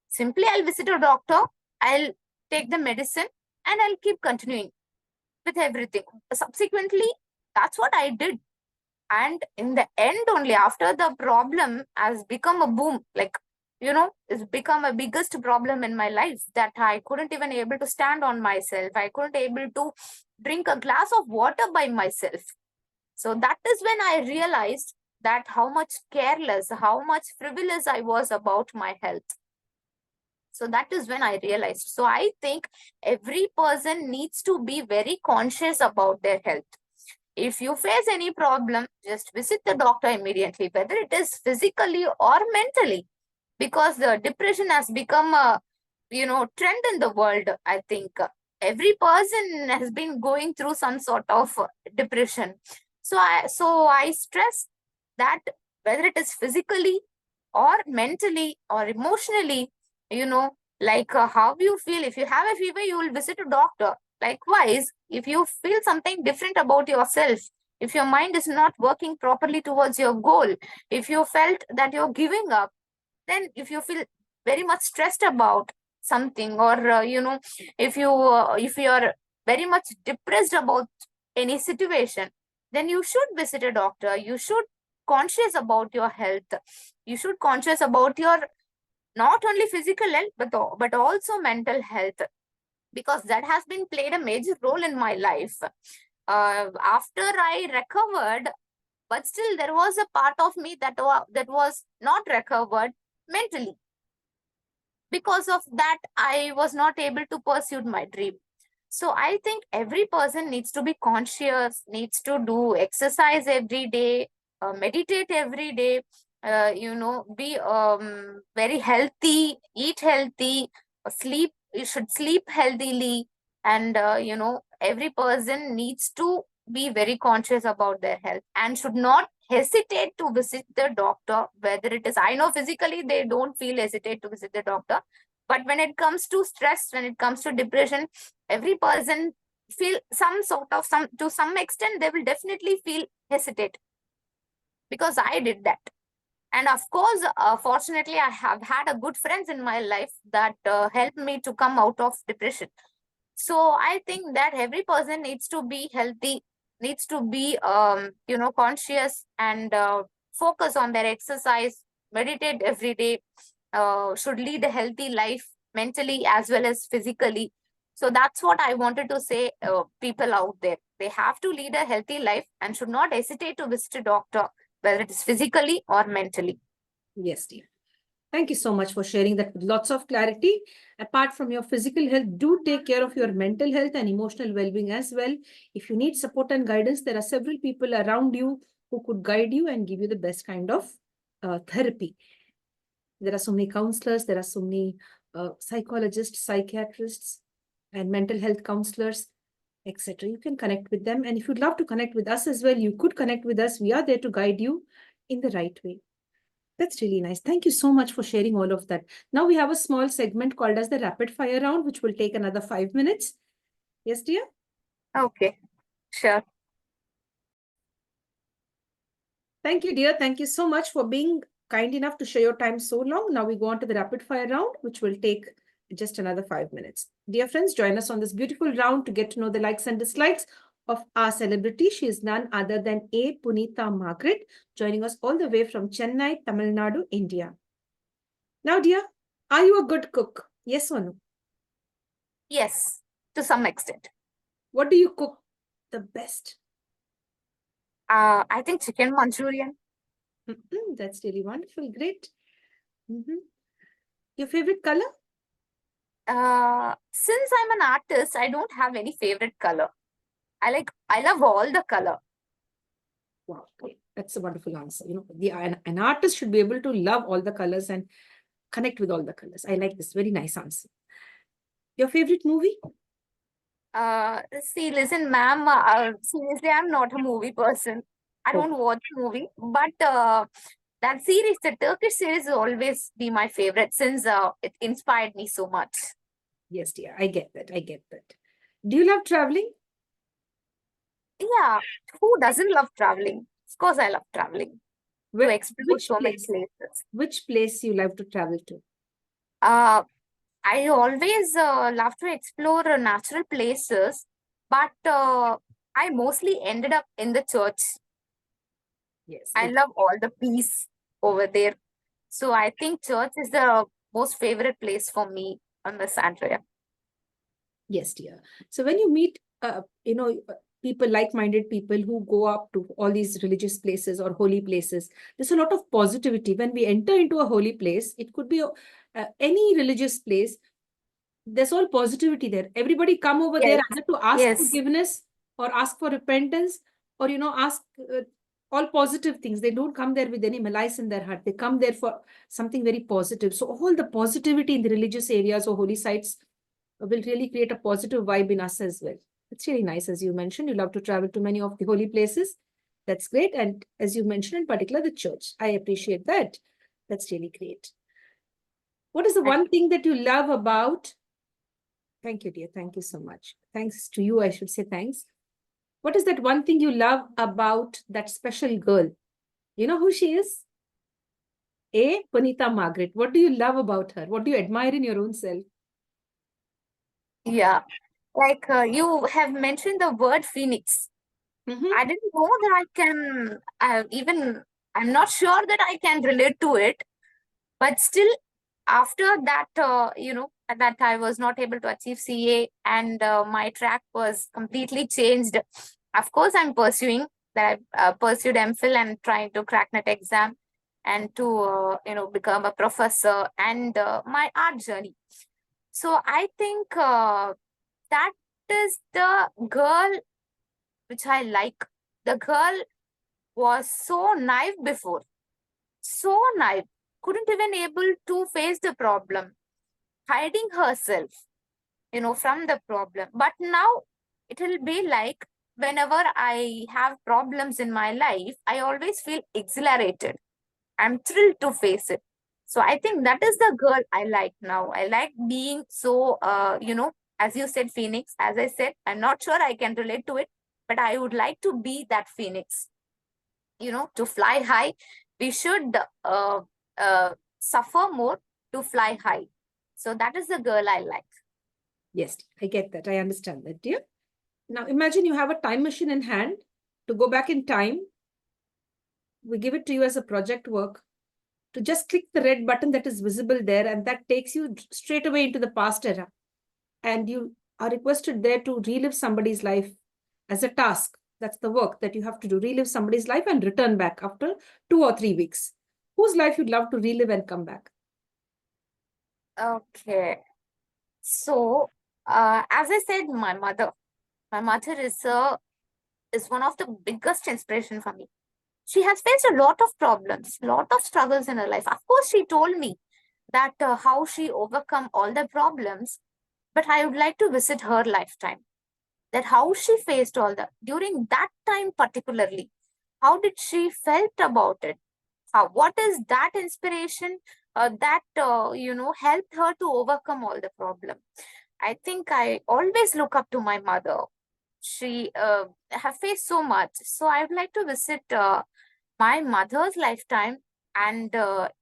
Simply, I'll visit a doctor, I'll take the medicine, and I'll keep continuing with everything. Subsequently, that's what I did. And in the end, only after the problem has become a boom, like, it's become a biggest problem in my life, that I couldn't even able to stand on myself. I couldn't able to drink a glass of water by myself. So that is when I realized that how much careless, how much frivolous I was about my health. So that is when I realized. So I think every person needs to be very conscious about their health. If you face any problem, just visit the doctor immediately, whether it is physically or mentally, because the depression has become a trend in the world. I think every person has been going through some sort of depression. So I stress that whether it is physically or mentally or emotionally, Like how you feel. If you have a fever, you will visit a doctor. Likewise, if you feel something different about yourself, if your mind is not working properly towards your goal, if you felt that you're giving up, then if you feel very much stressed about something, or if you're very much depressed about any situation, then you should visit a doctor. You should conscious about your health. You should conscious about your not only physical health, but also mental health, because that has been played a major role in my life. After I recovered, but still there was a part of me that was not recovered mentally. Because of that, I was not able to pursue my dream. So I think every person needs to be conscious, needs to do exercise every day, meditate every day, be very healthy, eat healthy, sleep. You should sleep healthily, and every person needs to be very conscious about their health and should not hesitate to visit the doctor. Whether it is, I know physically they don't feel hesitate to visit the doctor, but when it comes to stress, when it comes to depression, every person feel some sort of some to some extent they will definitely feel hesitate, because I did that. And of course, fortunately, I have had a good friends in my life that helped me to come out of depression. So I think that every person needs to be healthy, needs to be conscious, and focus on their exercise, meditate every day, should lead a healthy life mentally as well as physically. So that's what I wanted to say, people out there. They have to lead a healthy life and should not hesitate to visit a doctor, whether it is physically or mentally. Yes, dear. Thank you so much for sharing that with lots of clarity. Apart from your physical health, do take care of your mental health and emotional well-being as well. If you need support and guidance, there are several people around you who could guide you and give you the best kind of therapy. There are so many counselors, there are so many psychologists, psychiatrists, and mental health counselors, etc. You can connect with them. And if you'd love to connect with us as well, you could connect with us. We are there to guide you in the right way. That's really nice. Thank you so much for sharing all of that. Now we have a small segment called as the rapid fire round, which will take another 5 minutes. Yes, dear? Okay, sure. Thank you, dear. Thank you so much for being kind enough to share your time so long. Now we go on to the rapid fire round, which will take just another 5 minutes. Dear friends, join us on this beautiful round to get to know the likes and dislikes of our celebrity. She is none other than A.Punitha Margreat, joining us all the way from Chennai, Tamil Nadu, India. Now, dear, are you a good cook? Yes or no? Yes, to some extent. What do you cook the best? I think chicken Manchurian. That's really wonderful. Great. Your favorite color? Since I'm an artist, I don't have any favorite color. I love all the color. Wow, great. That's a wonderful answer. You know, an artist should be able to love all the colors and connect with all the colors. I like this. Very nice answer. Your favorite movie? See, listen, ma'am, seriously, I'm not a movie person. I don't watch movie, but that series, the Turkish series, will always be my favorite since it inspired me so much. Yes, dear. I get that. I get that. Do you love traveling? Yeah, who doesn't love traveling? Of course, I love traveling to explore Which so many place? places. Which place you love to travel to? Uh, I always love to explore natural places, but I mostly ended up in the church. Yes, I love all the peace over there. So I think church is the most favorite place for me, Miss Andrea. yes, dear. So when you meet, people, like-minded people who go up to all these religious places or holy places, there's a lot of positivity. When we enter into a holy place, it could be any religious place, there's all positivity there. Everybody come over there Yes, either to ask yes, forgiveness or ask for repentance, or ask all positive things. They don't come there with any malice in their heart. They come there for something very positive. So all the positivity in the religious areas or holy sites will really create a positive vibe in us as well. It's really nice. As you mentioned, you love to travel to many of the holy places. That's great. And as you mentioned, in particular, the church, I appreciate that. That's really great. What is the one thing that you love about? Thank you, dear. Thank you so much. Thanks to you, I should say thanks. What is that one thing you love about that special girl? You know who she is? A.Punitha Margreat. What do you love about her? What do you admire in your own self? Yeah, like you have mentioned the word phoenix. Mm-hmm. I didn't know that I can even, I'm not sure that I can relate to it, but still, after that, at that I was not able to achieve CA and my track was completely changed. Of course, I'm pursuing that. I pursued M.phil and trying to crack net exam and to, become a professor and my art journey. So I think that is the girl which I like. The girl was so naive before, so naive, couldn't even able to face the problem, hiding herself, from the problem. But now it will be like whenever I have problems in my life, I always feel exhilarated. I'm thrilled to face it. So I think that is the girl I like now. I like being so, as you said, Phoenix. As I said, I'm not sure I can relate to it, but I would like to be that Phoenix. To fly high, we should suffer more to fly high. So that is the girl I like. Yes, I get that. I understand that, dear. Now imagine you have a time machine in hand to go back in time. We give it to you as a project work to just click the red button that is visible there, and that takes you straight away into the past era. And you are requested there to relive somebody's life as a task. That's the work that you have to do, relive somebody's life and return back after 2 or 3 weeks. Whose life you'd love to relive and come back? Okay. So, as I said, my mother. My mother is one of the biggest inspiration for me. She has faced a lot of problems, lot of struggles in her life. Of course, she told me that how she overcome all the problems, but I would like to visit her lifetime. That how she faced all that during that time particularly. How did she felt about it? What is that inspiration that helped her to overcome all the problem? I think I always look up to my mother. She have faced so much, so I would like to visit my mother's lifetime, and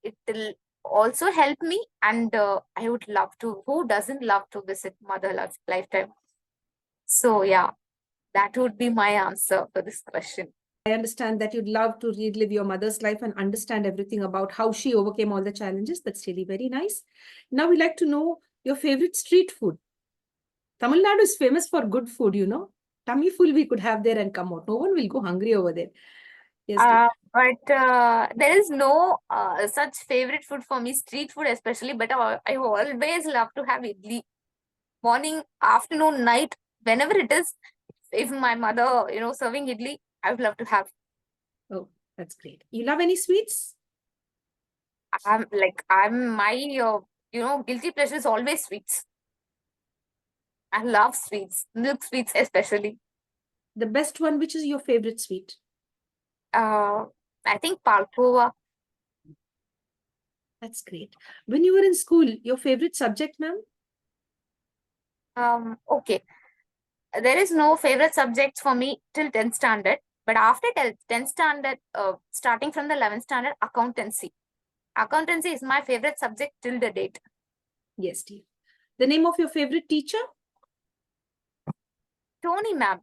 it will also help me. And I would love to. Who doesn't love to visit mother lifetime? So yeah, that would be my answer for this question. I understand that you'd love to relive your mother's life and understand everything about how she overcame all the challenges. That's really very nice. Now we'd like to know your favorite street food. Tamil Nadu is famous for good food, you know. Tummy full we could have there and come out. No one will go hungry over there. Yes, dear. But there is no such favorite food for me, street food especially. But I always love to have idli, morning, afternoon, night, whenever it is. If my mother, serving idli, I would love to have. Oh, that's great. You love any sweets? I'm my, guilty pleasure is always sweets. I love sweets, milk sweets especially. The best one, which is your favorite sweet? Uh, I think palpova. That's great. When you were in school, your favorite subject, ma'am? Okay. There is no favorite subjects for me till 10th standard. But after 10th standard, starting from the 11th standard, accountancy. Accountancy is my favorite subject till the date. Yes, dear. The name of your favorite teacher? Tony ma'am.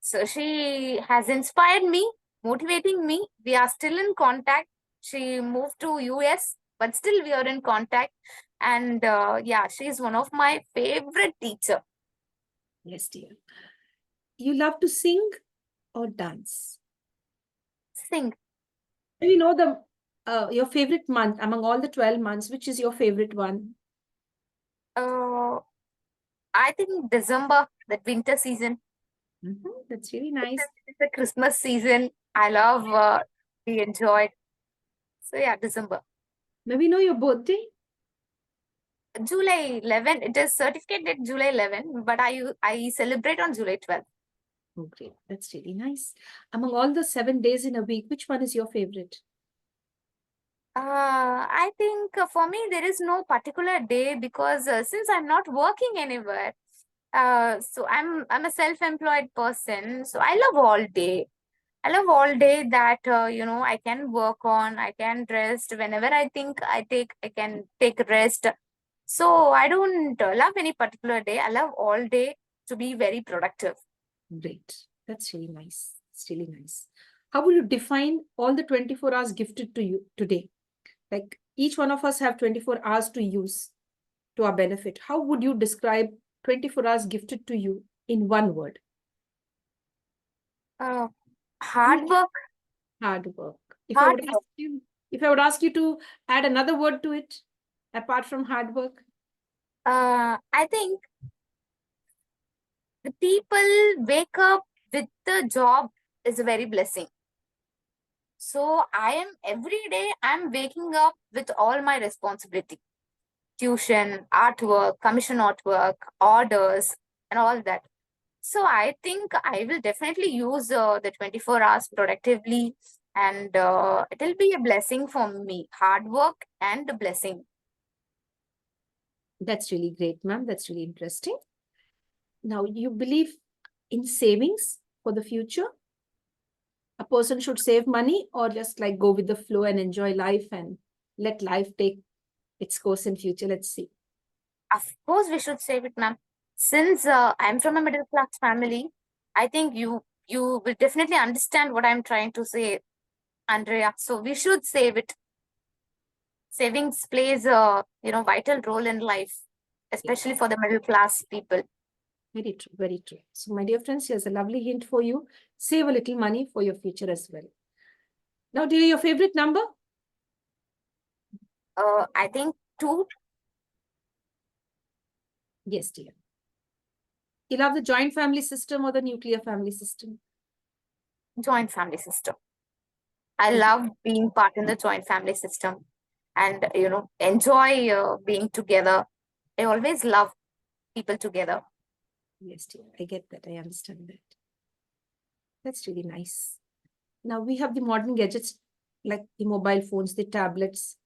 So she has inspired me, motivating me. We are still in contact. She moved to US, but still we are in contact. And yeah, she's one of my favorite teacher. Yes, dear. You love to sing or dance? Sing. You know your favorite month among all the 12 months, which is your favorite one? I think December, that winter season. That's really nice. It's the Christmas season. I love, we enjoyed. So yeah, December. May we know your birthday? July 11, it is certificated July 11, but I celebrate on July 12. Oh, great. That's really nice. Among all the 7 days in a week, which one is your favorite? I think for me there is no particular day because since I'm not working anywhere, so I'm a self-employed person. So I love all day. I love all day that I can work on. I can rest whenever I think I can take rest. So I don't love any particular day. I love all day to be very productive. Great. That's really nice. It's really nice. How would you define all the 24 hours gifted to you today? Like each one of us have 24 hours to use to our benefit. How would you describe 24 hours gifted to you in one word? Uh, Hard work. Hard work. Hard work. If I would ask you to add another word to it, apart from hard work, I think the people wake up with the job is a very blessing. So I am every day I'm waking up with all my responsibility. Tuition, artwork, commission artwork, orders, and all that. So I think I will definitely use the 24 hours productively, and it'll be a blessing for me. Hard work and a blessing. that's really great, ma'am. That's really interesting. Now, you believe in savings for the future? A person should save money or just like go with the flow and enjoy life and let life take its course in future? Let's see. Of course, we should save it, ma'am. Since I'm from a middle class family, I think you will definitely understand what I'm trying to say, Andrea. So we should save it. Savings plays a vital role in life, especially for the middle class people. Very true, very true. So, my dear friends, here's a lovely hint for you. Save a little money for your future as well. Now, dear, your favorite number? I think two. Yes, dear. You love the joint family system or the nuclear family system? Joint family system. I Okay. love being part in the joint family system and enjoy being together. I always love people together. Yes, dear. I get that. I understand that. That's really nice. Now we have the modern gadgets like the mobile phones, the tablets,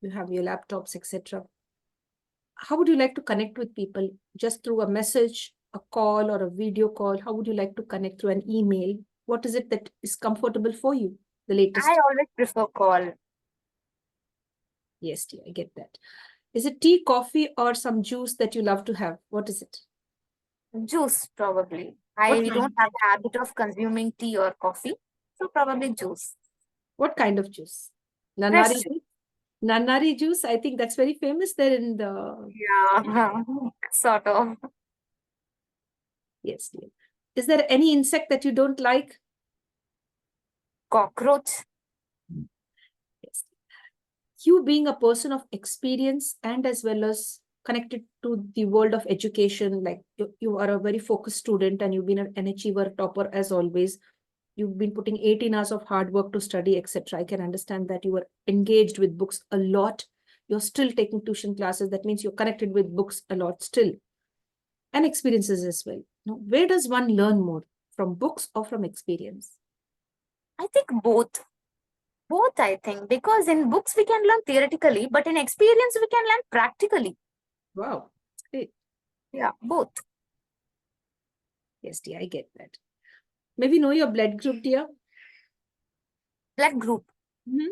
you have your laptops, etc. How would you like to connect with people? Just through a message, a call, or a video call? How would you like to connect through an email? What is it that is comfortable for you? The I latest. always prefer call. Yes, dear, I get that. Is it tea, coffee, or some juice that you love to have? What is it? Juice, probably. What I kind? don't have the habit of consuming tea or coffee, so probably juice. What kind of juice? Fresh Nanari juice. juice? Nanari juice, I think that's very famous there in the... Yeah, sort of. Yes, dear. Is there any insect that you don't like? Cockroach. Yes. You being a person of experience and as well as connected to the world of education, like you are a very focused student and you've been an achiever, topper as always. You've been putting 18 hours of hard work to study, etc. I can understand that you were engaged with books a lot. You're still taking tuition classes. That means you're connected with books a lot still, and experiences as well. Now, where does one learn more? From books or from experience? I think both. Both, I think, because in books we can learn theoretically, but in experience we can learn practically. Wow. Great. Yeah, both. Yes, dear, I get that. Maybe know your blood group, dear. Blood group. Mhm.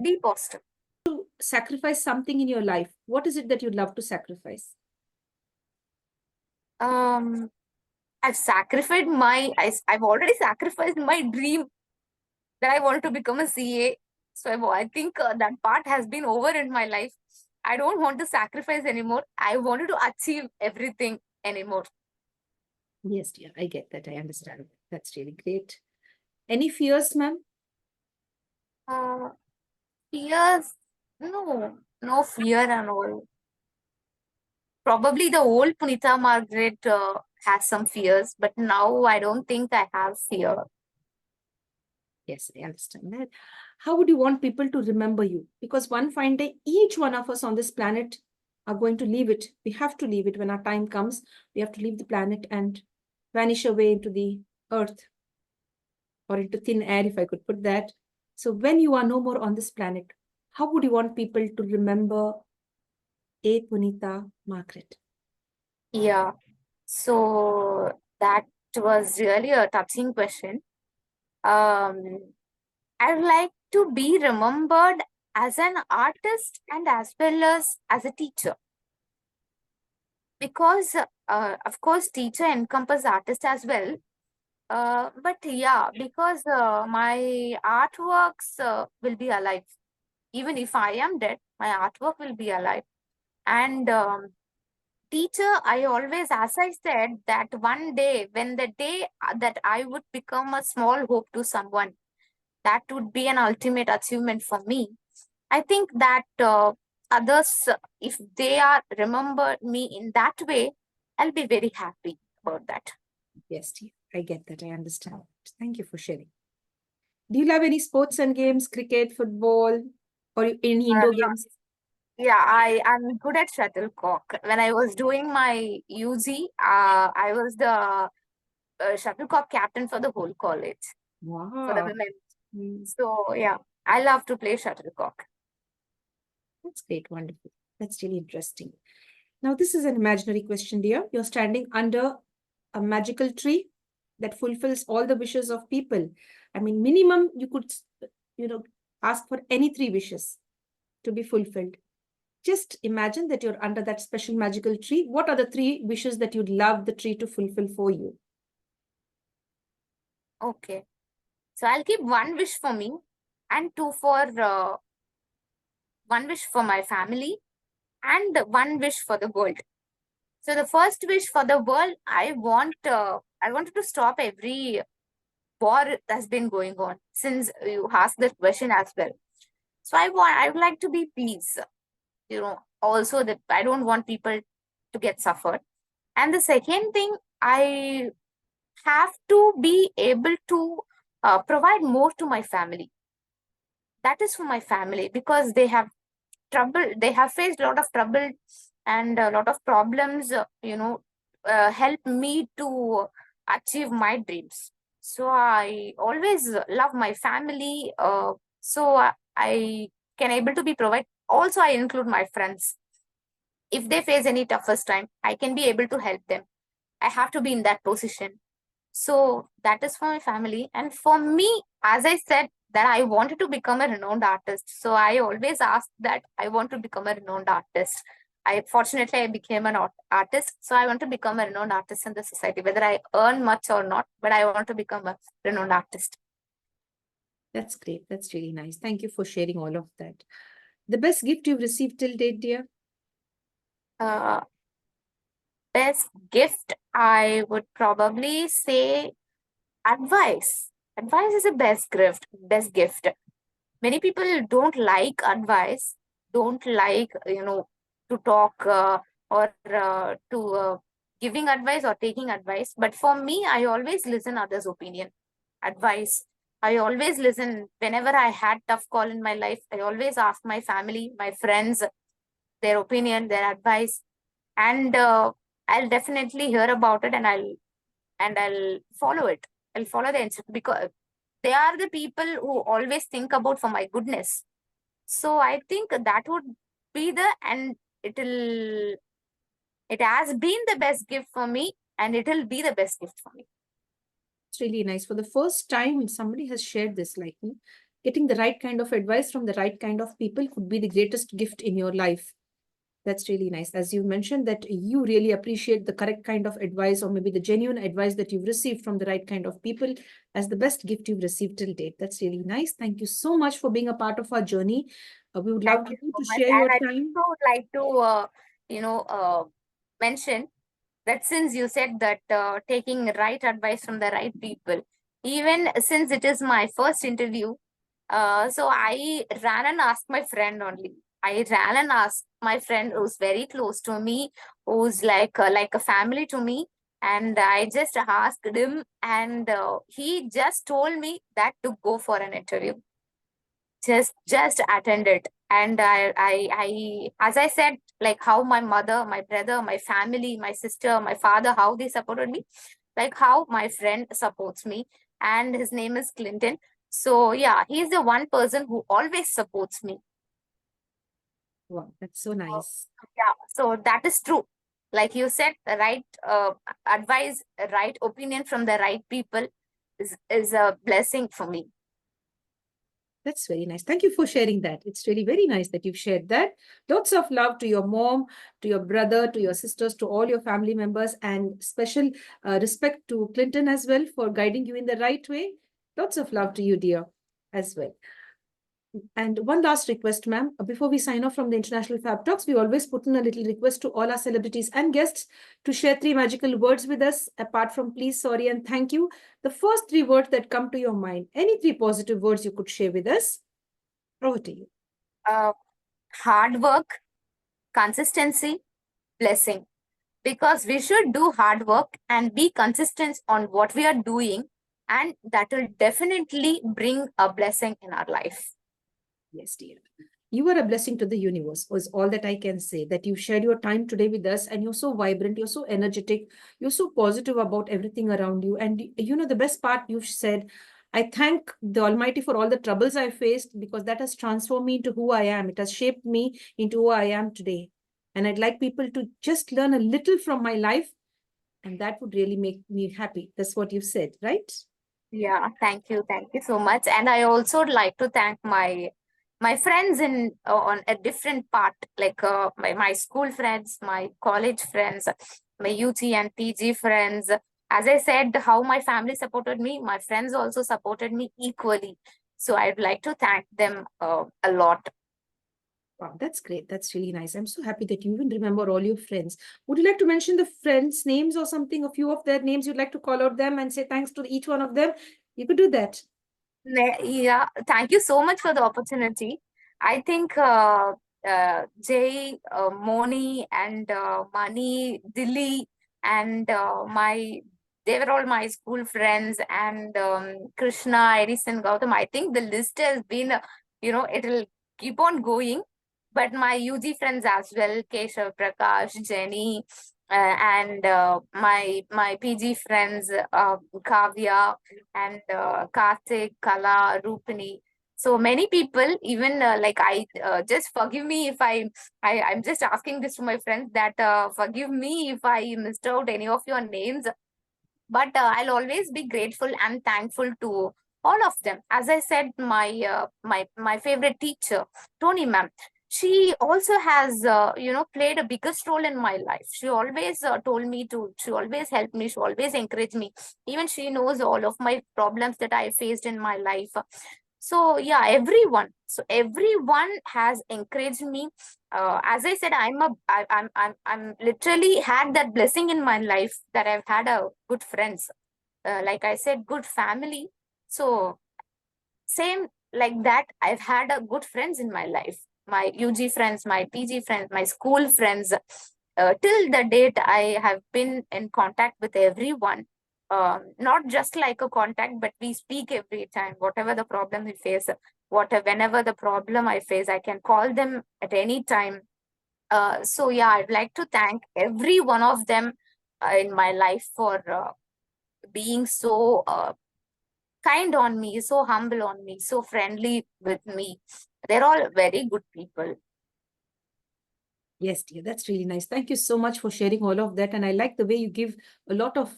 B positive. To sacrifice something in your life, what is it that you'd love to sacrifice? Um, I've already sacrificed my dream that I wanted to become a CA. So I think that part has been over in my life. I don't want to sacrifice anymore. I wanted to achieve everything anymore. Yes, dear, I get that. I understand. That's really great. Any fears, ma'am? Uh, Fears? No, no fear and all. Probably the old Punitha Margreat has some fears, but now I don't think I have fear. Yes, I understand that. How would you want people to remember you? Because one fine day, each one of us on this planet are going to leave it. We have to leave it when our time comes. We have to leave the planet and vanish away into the earth or into thin air, if I could put that. So when you are no more on this planet, how would you want people to remember A.Punitha Margreat? Yeah. So that was really a touching question. Um, I'd like to be remembered as an artist and as well as a teacher, because of course teacher encompasses artist as well. But yeah, because my artworks will be alive. Even if I am dead, my artwork will be alive. And teacher, I always, as I said, that one day, when the day that I would become a small hope to someone, that would be an ultimate achievement for me. I think that others, if they are remember me in that way, I'll be very happy about that. Yes, dear. I get that. I understand. Thank you for sharing. Do you love any sports and games, cricket, football, or any Uh, indoor games? yeah, I'm good at shuttlecock. When I was doing my UG, I was the shuttlecock captain for the whole college, for the Wow. women. Mm, So yeah, I love to play shuttlecock. that's great. Wonderful. That's really interesting. Now, this is an imaginary question, dear. You're standing under a magical tree that fulfills all the wishes of people. I mean, minimum you could, ask for any three wishes to be fulfilled. Just imagine that you're under that special magical tree. What are the three wishes that you'd love the tree to fulfill for you? Okay, so I'll keep one wish for me, and two for one wish for my family, and one wish for the world. So the first wish for the world, I wanted to stop every war that's been going on, since you asked that question as well. So I would like to be peace. Also that I don't want people to get suffered. And the second thing, I have to be able to provide more to my family. That is for my family, because they have faced a lot of trouble and a lot of problems, help me to achieve my dreams. So I always love my family, so I can able to be provide. Also, I include my friends. If they face any toughest time, I can be able to help them. I have to be in that position. So that is for my family. And for me, as I said, that I wanted to become a renowned artist. So I always ask that I want to become a renowned artist. I became an artist. So I want to become a renowned artist in the society, whether I earn much or not, but I want to become a renowned artist. That's great. That's really nice. Thank you for sharing all of that. The best gift you've received till date, dear? Uh, Best gift, I would probably say advice. Advice is a best gift. Best gift. Many people don't like advice, don't like, to talk, or to giving advice or taking advice. But for me, I always listen others' opinion, advice. I always listen whenever I had tough call in my life. I always ask my family, my friends, their opinion, their advice, and I'll definitely hear about it, and I'll follow it. I'll follow the instruction, because they are the people who always think about for my goodness. So I think that would be and it has been the best gift for me, and it'll be the best gift for me. It's really nice. For the first time, somebody has shared this like me. Getting the right kind of advice from the right kind of people could be the greatest gift in your life. That's really nice. As you mentioned that you really appreciate the correct kind of advice, or maybe the genuine advice that you've received from the right kind of people as the best gift you've received till date. That's really nice. Thank you so much for being a part of our journey. We would love Thank you you so to much. share And your I time. also would like to, you know, uh, mention that since you said that taking right advice from the right people, even since it is my first interview, so I ran and asked my friend only. I ran and asked my friend who's very close to me, who's like a family to me, and I just asked him, and he just told me that to go for an interview. Just attend it. And as I said, like how my mother, my brother, my family, my sister, my father, how they supported me, like how my friend supports me, and his name is Clinton. So yeah, he's the one person who always supports me. Wow, that's so nice. Yeah, so that is true. Like you said, the right advice, right opinion from the right people is a blessing for me. That's very nice. Thank you for sharing that. It's really very nice that you've shared that. Lots of love to your mom, to your brother, to your sisters, to all your family members, and special respect to Clinton as well for guiding you in the right way. Lots of love to you, dear, as well. And one last request, ma'am. Before we sign off from the International Fab Talks, we always put in a little request to all our celebrities and guests to share 3 magical words with us, apart from please, sorry, and thank you. The first 3 words that come to your mind, any 3 positive words you could share with us. Over to you. Uh, Hard work, consistency, blessing. Because we should do hard work and be consistent on what we are doing, and that will definitely bring a blessing in our life. Yes, dear. You are a blessing to the universe, is all that I can say. That you shared your time today with us, and you're so vibrant, you're so energetic, you're so positive about everything around you. And you know, the best part you've said, I thank the Almighty for all the troubles I faced, because that has transformed me into who I am. It has shaped me into who I am today. And I'd like people to just learn a little from my life, and that would really make me happy. That's what you've said, right? Yeah, thank you so much. And I also would like to thank my friends in on a different part, like my school friends, my college friends, my UG and PG friends. As I said, how my family supported me, my friends also supported me equally. So I'd like to thank them a lot. Wow, that's great. That's really nice. I'm so happy that you even remember all your friends. Would you like to mention the friends' names or something, a few of their names you'd like to call out them and say thanks to each one of them? You could do that. Yeah, thank you so much for the opportunity. I think Jay, Moni, and Mani, Dilly, and they were all my school friends, and Krishna, Edison, Gautam. I think the list has been, it'll keep on going. But my UG friends as well, Keshav, Prakash, Jenny, and my PG friends, Kavya, and Karthik, Kala, Rupini. So many people, even like I just forgive me if I'm just asking this to my friends that forgive me if I missed out any of your names, but I'll always be grateful and thankful to all of them. As I said, my favorite teacher, Tony ma'am, she also has played a biggest role in my life. She always told me to, she always helped me, she always encouraged me. Even she knows all of my problems that I faced in my life. So yeah, everyone has encouraged me. As I said, I'm literally had that blessing in my life that I've had a good friends. Like I said, good family. So same like that, I've had a good friends in my life. My UG friends, my PG friends, my school friends. Till the date, I have been in contact with everyone. Not just like a contact, but we speak every time. Whatever the problem we face, whenever the problem I face, I can call them at any time. So yeah, I'd like to thank every one of them in my life for being so kind on me, so humble on me, so friendly with me. They're all very good people. Yes, dear. That's really nice. Thank you so much for sharing all of that. And I like the way you give a lot of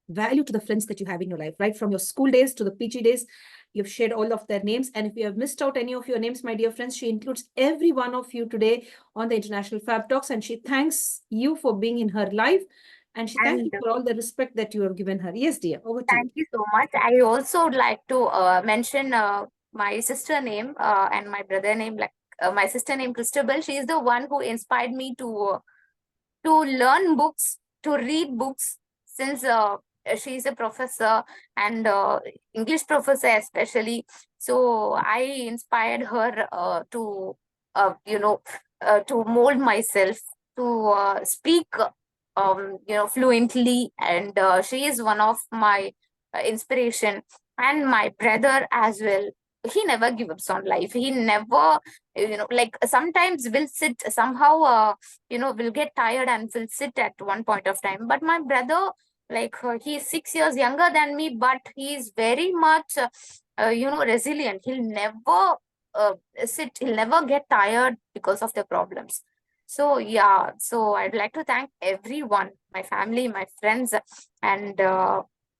value to the friends that you have in your life, right? From your school days to the PG days, you've shared all of their names. And if you have missed out any of your names, my dear friends, she includes every one of you today on the International Fab Talks. And she thanks you for being in her life. And she thanks And you for all the respect that you have given her. Yes, dear. Over to you. thank you so much. I also would like to mention my sister name and my brother name. Like my sister name Christabel, she is the one who inspired me to learn books, to read books, since she is a professor and English professor especially. So I inspired her to mold myself, to speak, fluently. And she is one of my inspiration. And my brother as well. He never gives up on life. He never, like sometimes will sit somehow. Will get tired and will sit at one point of time. But my brother, like he is 6 years younger than me, but he is very much resilient. He'll never sit, he'll never get tired because of the problems. So yeah, so I'd like to thank everyone, my family, my friends, and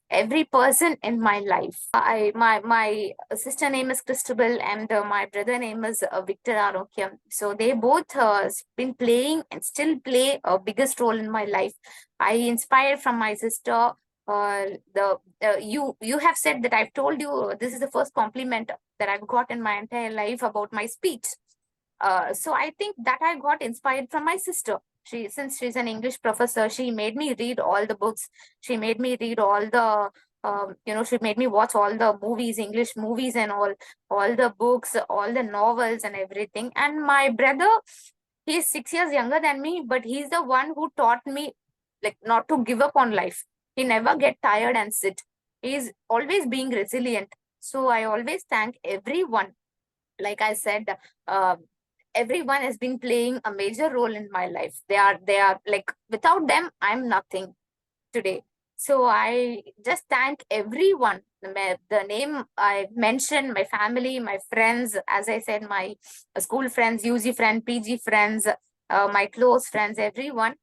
every person in my life. My sister name is Christabel, and my brother name is Victor Arokyam. So they both been playing and still play a biggest role in my life. I inspired from my sister. The you have said that I've told you this is the first compliment that I've got in my entire life about my speech. So I think that I got inspired from my sister. Since she's an English professor, she made me read all the books. She made me read all the, she made me watch all the movies, English movies and all the books, all the novels and everything. And my brother, he's 6 years younger than me, but he's the one who taught me like not to give up on life. He never get tired and sit. He's always being resilient. So I always thank everyone. Like I said, uh, everyone has been playing a major role in my life. They are like, without them I'm nothing today. So I just thank everyone. The name I mentioned, my family, my friends, as I said, my school friends, UG friend, PG friends, my close friends, everyone.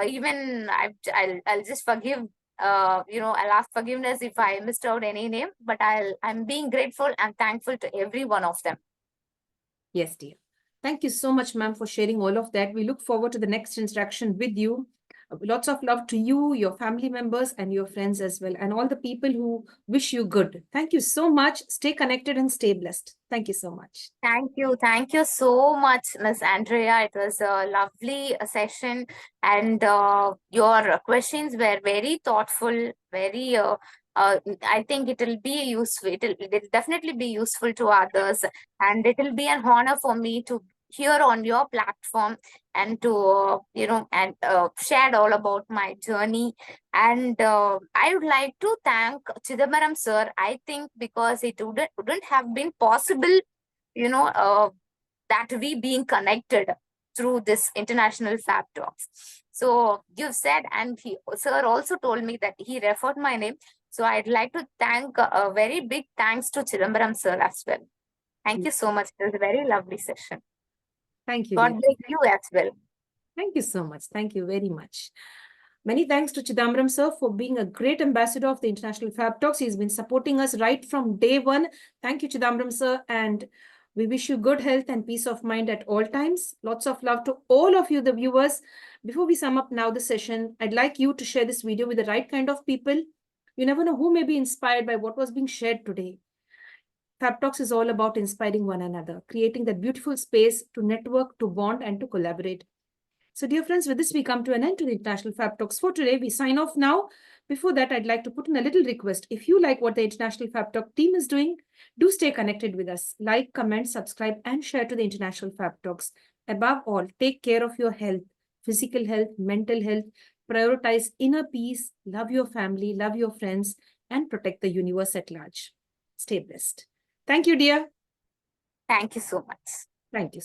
Even I'll just forgive. I'll ask forgiveness if I missed out any name, but I'm being grateful and thankful to every one of them. Yes, dear. Thank you so much, ma'am, for sharing all of that. We look forward to the next interaction with you. Lots of love to you, your family members, and your friends as well, and all the people who wish you good. Thank you so much. Stay connected and stay blessed. Thank you so much. Thank you. Thank you so much, Miss Andrea. It was a lovely session, and your questions were very thoughtful, very I think it'll be useful. It'll definitely be useful to others, and it'll be an honor for me to hear on your platform and to shared all about my journey. And I would like to thank Chidambaram sir. I think because it wouldn't have been possible, that we being connected through this international Fab Talks. So you've said, and sir also told me that he referred my name. So I'd like to thank a very big thanks to Chidambaram sir as well. Thank you so much. It was a very lovely session. Thank you, God dear. bless you as well. Thank you so much. Thank you very much. Many thanks to Chidambaram sir for being a great ambassador of the International Fab Talks. He's been supporting us right from day one. Thank you, Chidambaram sir. And we wish you good health and peace of mind at all times. Lots of love to all of you, the viewers. Before we sum up now the session, I'd like you to share this video with the right kind of people. You never know who may be inspired by what was being shared today. Fab Talks is all about inspiring one another, creating that beautiful space to network, to bond, and to collaborate. So, dear friends, with this, we come to an end to the International Fab Talks for today. We sign off now. Before that, I'd like to put in a little request. If you like what the International Fab Talk team is doing, do stay connected with us. Like, comment, subscribe, and share to the International Fab Talks. Above all, take care of your health, physical health, mental health. Prioritize inner peace, love your family, love your friends, and protect the universe at large. Stay blessed. Thank you, dear. Thank you so much. Thank you.